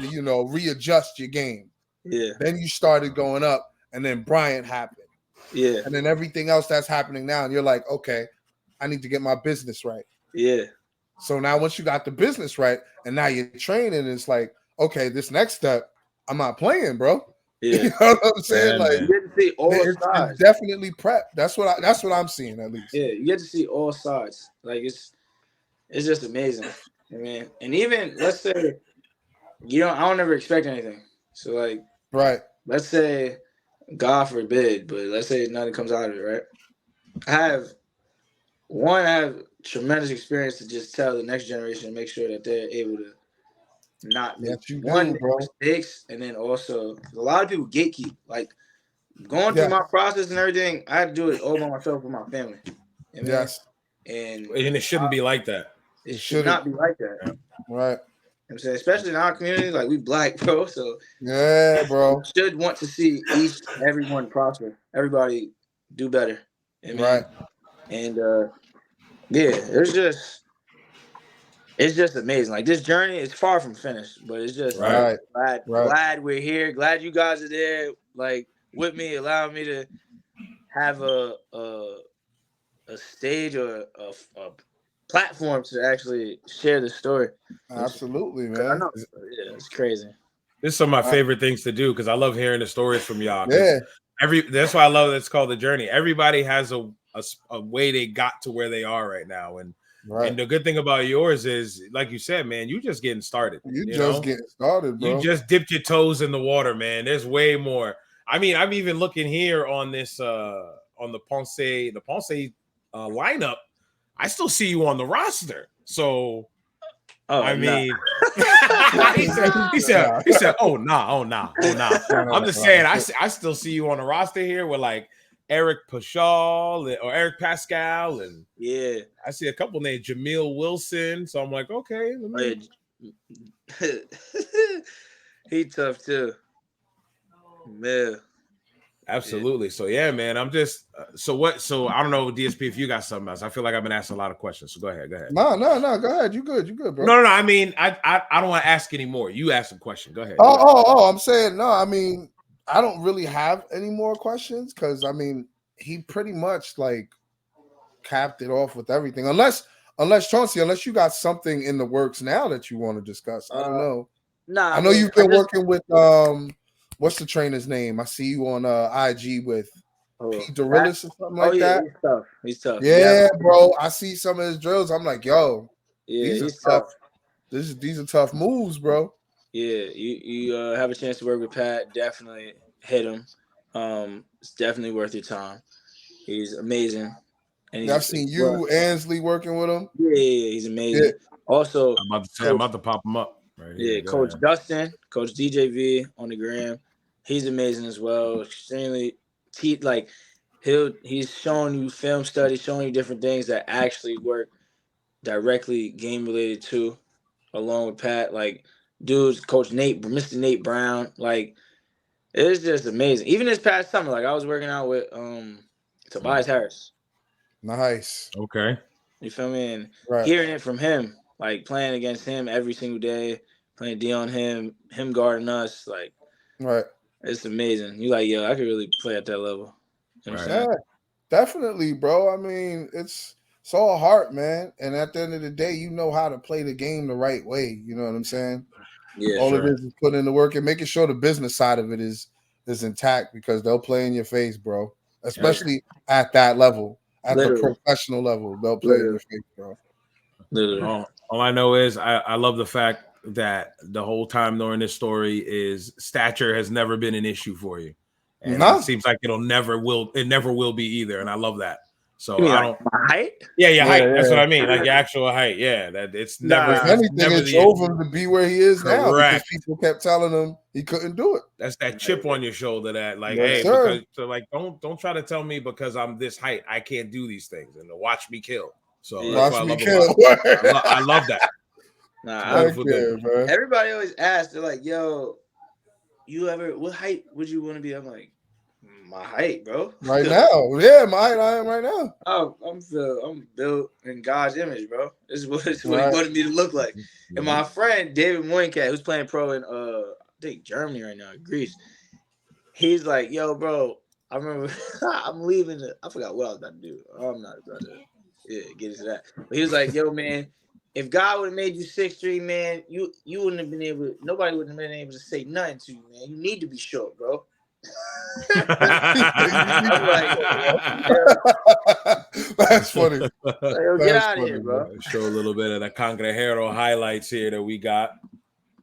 readjust your game. Yeah. Then you started going up, and then Bryant happened. Yeah. And then everything else that's happening now, and you're like, okay, I need to get my business right. Yeah. So now once you got the business right, and now you're training, it's like, okay, this next step, I'm not playing, bro. Yeah. You know what I'm saying? Like you get to see all sides. It's definitely prep. That's what I'm seeing at least. Yeah, you get to see all sides. Like it's just amazing. I mean, and even let's say I don't ever expect anything. So like, let's say, God forbid, but let's say nothing comes out of it, right? I have tremendous experience to just tell the next generation and make sure that they're able to not make mistakes, and then also a lot of people gatekeep. Like going through my process and everything, I had to do it all by myself with my family. You know? And it shouldn't be like that. It should not be like that. Right. I'm saying, especially in our community, like we black, bro. So yeah, bro. We should want to see everyone prosper, everybody do better. Right. And it's just amazing. Like this journey is far from finished, but it's just glad we're here. Glad you guys are there, like with me, allowing me to have a stage or a platform to actually share the story. Absolutely, man. It's crazy. This is some of my favorite things to do because I love hearing the stories from y'all. Yeah. That's why I love it's called The Journey. Everybody has a way they got to where they are right now. And the good thing about yours is, like you said, man, you just getting started. Getting started, bro. You just dipped your toes in the water, man. There's way more. I mean, I'm even looking here on this on the Ponce lineup. I still see you on the roster. So I mean, he said, oh nah. I'm just saying, I still see you on the roster here with like Eric Paschal or Eric Pascal, and I see a couple names, Jamil Wilson. So I'm like, okay, he tough too, man. Absolutely. So yeah, man. I'm just so I don't know, DSP, if you got something else. I feel like I've been asking a lot of questions. So go ahead. No. Go ahead. You good, bro. No. I mean, I don't want to ask anymore. You ask a question. Go ahead. I'm saying no. I mean, I don't really have any more questions because I mean, he pretty much like capped it off with everything. Unless Chauncey, unless you got something in the works now that you want to discuss. I don't know. Nah, I know you've been working with what's the trainer's name? I see you on IG with Pete Dorillis or something like that. He's tough. Yeah, bro. I see some of his drills. I'm like, yo, he's are tough. These are tough moves, bro. Yeah, you have a chance to work with Pat. Definitely hit him. It's definitely worth your time. He's amazing. And I've seen you, Ansley, working with him. Yeah, he's amazing. Yeah. Also, I'm about to pop him up. Right here. Yeah, Coach Dustin, Coach DJV on the gram. He's amazing as well. Extremely he's showing you film studies, showing you different things that actually work directly game related to, along with Pat. Like dudes, Coach Nate, Mr. Nate Brown. Like it's just amazing. Even this past summer, like I was working out with Tobias Harris. Nice. Okay. You feel me? And hearing it from him, like playing against him every single day, playing D on him guarding us, like it's amazing. You like, yo, I could really play at that level. You know what I'm saying? Definitely, bro. I mean, it's all heart, man. And at the end of the day, you know how to play the game the right way. You know what I'm saying? Yeah. All it is putting in the work and making sure the business side of it is intact because they'll play in your face, bro. Especially at that level, at the professional level, they'll play in your face, bro. All I know is I love the fact that the whole time during this story is stature has never been an issue for you. And it seems like it never will be either. And I love that. So you mean, I like, don't my height? Yeah, your height. That's what I mean. Like your actual height. Yeah. That it's never if anything, it drove him to be where he is now because people kept telling him he couldn't do it. That's that chip on your shoulder that like, yes, hey, because so like don't try to tell me because I'm this height, I can't do these things and to watch me kill. So that's what I love about it. I love that. Nah, everybody always asks, they're like, yo, what height would you want to be? I'm like, my height, bro. Right now. Yeah, my height I am right now. Oh, I'm built in God's image, bro. This is what he wanted me to look like. And my friend David Moincat, who's playing pro in I think Germany right now, Greece, he's like, yo, bro, I remember I'm leaving I forgot what I was about to do. I'm not about to get into that. But he was like, yo, man, if God would have made you 6'3", man, you wouldn't have been able. Nobody wouldn't have been able to say nothing to you, man. You need to be short, bro. I'm like, that's funny. Yo, get out of here, bro. Show a little bit of the Congrejero highlights here that we got.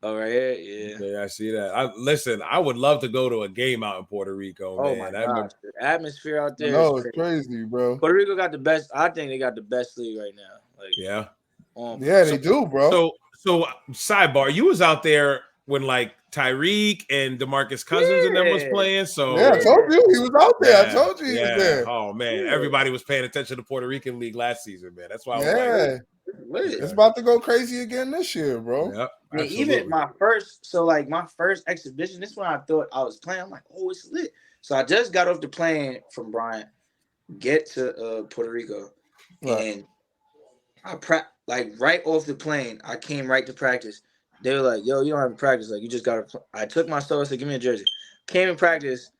Oh, right here, yeah, I see that. Listen, I would love to go to a game out in Puerto Rico. Oh man. my gosh, the atmosphere out there. No, it's crazy, bro. Puerto Rico got the best. I think they got the best league right now. Like, they do, bro. So sidebar, you was out there when like Tyreek and DeMarcus Cousins and them was playing. So I told you he was out there. I told you he was there. Oh man, everybody was paying attention to the Puerto Rican league last season, man. That's why I was like, it's about to go crazy again this year, bro. Yep, I mean, even my first exhibition, this one I thought I was playing. I'm like, oh, it's lit. So I just got off the plane from Bryant, get to Puerto Rico, and I right off the plane, I came right to practice. They were like, yo, you don't have to practice. Like, you just got to. I took my stuff. I said, give me a jersey. Came in practice.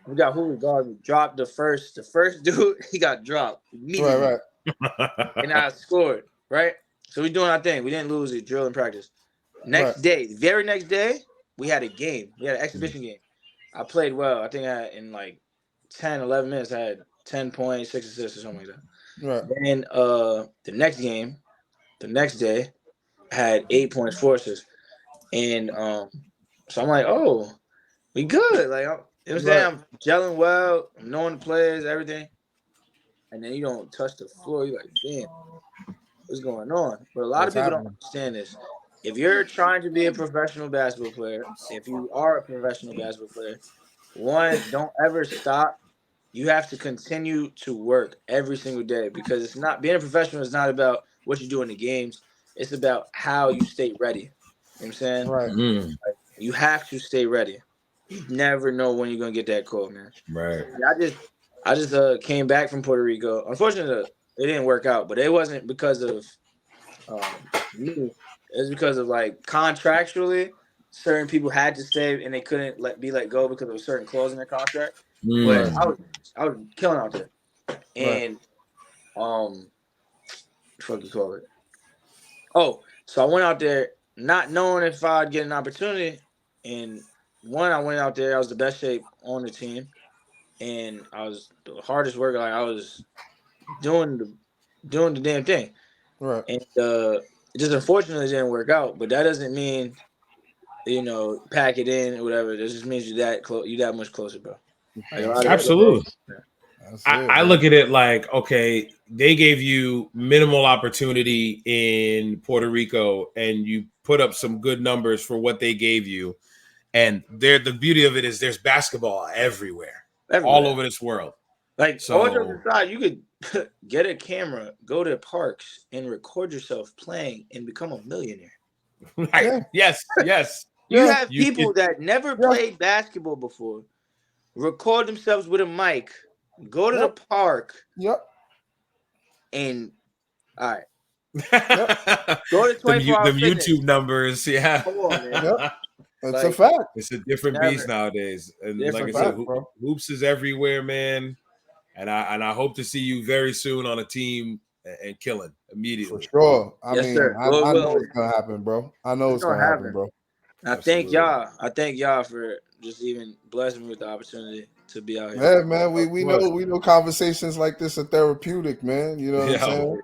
We got who we guarded. Dropped the first dude. He got dropped immediately. Right. And I scored. Right. So we doing our thing. We didn't lose a drill in practice. Next day, the very next day, we had a game. We had an exhibition game. I played well. I think in like 10, 11 minutes, I had 10 points, 6 assists or something like that. Right. Then the next game, the next day, I had 8 points, 4 assists. And so I'm like, oh, we good. Like, I'm gelling well, I'm knowing the players, everything. And then you don't touch the floor. You're like, damn, what's going on? But a lot of people don't understand this. If you're trying to be a professional basketball player, if you are a professional basketball player, one, don't ever stop. You have to continue to work every single day because it's not being a professional is not about what you do in the games. It's about how you stay ready. You know what I'm saying? Right. Like, you have to stay ready. You never know when you're gonna get that call, man. Right. I just came back from Puerto Rico. Unfortunately, it didn't work out, but it wasn't because of me. It was because of like contractually, certain people had to stay and they couldn't be let go because of a certain clause in their contract. But I was killing out there, and what the fuck you call it? Oh, so I went out there not knowing if I'd get an opportunity, and I went out there. I was the best shape on the team, and I was the hardest worker. Like I was doing the damn thing, right? And it just unfortunately didn't work out. But that doesn't mean pack it in or whatever. It just means you that close. You that much closer, bro. Like, absolutely. I look at it like, okay, they gave you minimal opportunity in Puerto Rico and you put up some good numbers for what they gave you. And the beauty of it is there's basketball everywhere. All over this world. Like, all jokes aside, you could get a camera, go to parks, and record yourself playing and become a millionaire. Right. Yes. You have people that never played basketball before, record themselves with a mic, go to the park. And all right. Go to 24 the YouTube numbers. Yeah. Come on, man. That's a fact. It's a different beast nowadays. And like I said, hoops is everywhere, man. And I hope to see you very soon on a team and killing immediately. For sure. I mean, I know it's gonna happen, bro. I know it's gonna happen, bro. I thank y'all. I thank y'all for just even blessing me with the opportunity to be out here. Yeah, man. We know conversations like this are therapeutic, man. You know what I'm saying?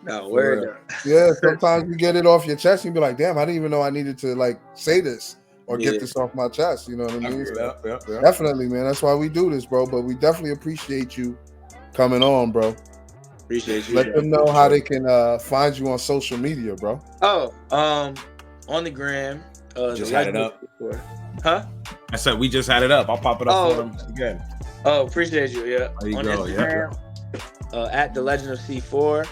No, word. Yeah, sometimes you get it off your chest and you be like, damn, I didn't even know I needed to like say this or get this off my chest. You know what I mean? Yeah. Definitely, man. That's why we do this, bro. But we definitely appreciate you coming on, bro. Appreciate you. Let them know how they can find you on social media, bro. Oh, on the gram. Just had it up. Huh? I said we just had it up. I'll pop it up for them again. Oh, appreciate you. Yeah. There you on go. Instagram, at the Legend of C4.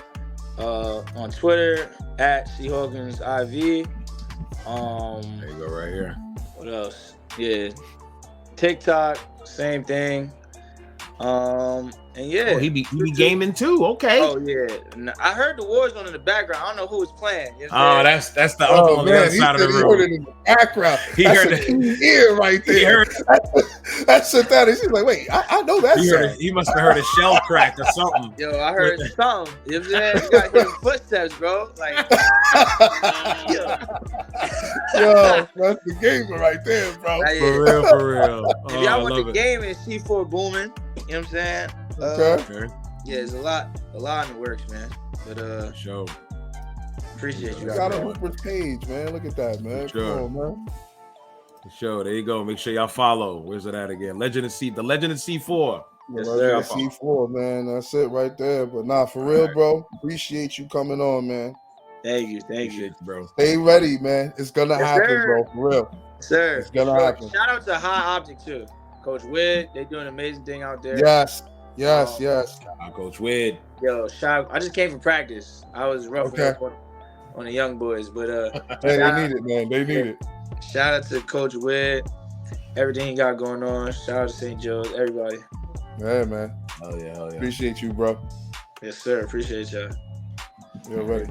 On Twitter at C Hawkins IV. There you go, right here. What else? Yeah. TikTok, same thing. And yeah, he be gaming too. Okay. Oh yeah, I heard the Warzone in the background. I don't know who was playing. You know oh, that's the uncle on the other side of the room. He heard it in the background. He that's heard it. Ear right there. He heard. That's it. That is. He's like, wait, I know that. He must have heard a shell crack or something. Yo, I heard something. You know what I'm saying? You got hear footsteps, bro. Like, yo, that's the gamer right there, bro. For real. If y'all want the game, it's C4 booming. You know what I'm saying? Okay. Yeah, there's a lot in the works, man. But show. Appreciate you. Got a Hooper's page, man. Look at that, man. Sure. Come on, man. Show. There you go. Make sure y'all follow. Where's it at again? The Legend of C4. Yes, sir. C4, man. That's it right there. But nah, for real, bro. Appreciate you coming on, man. Thank you, bro. Stay ready, man. It's gonna happen, bro. For real. Sir. It's gonna happen. Shout out to High Optic too. Coach Wid, they doing an amazing thing out there. Yes. Coach Wid. Yo, I just came from practice. I was roughing up on the young boys, but hey, they need it, man. They need it. Shout out to Coach Wid, everything he got going on. Shout out to St. Joe's, everybody. Yeah, man. Hell yeah. Appreciate you, bro. Yes, sir. Appreciate y'all. You're ready.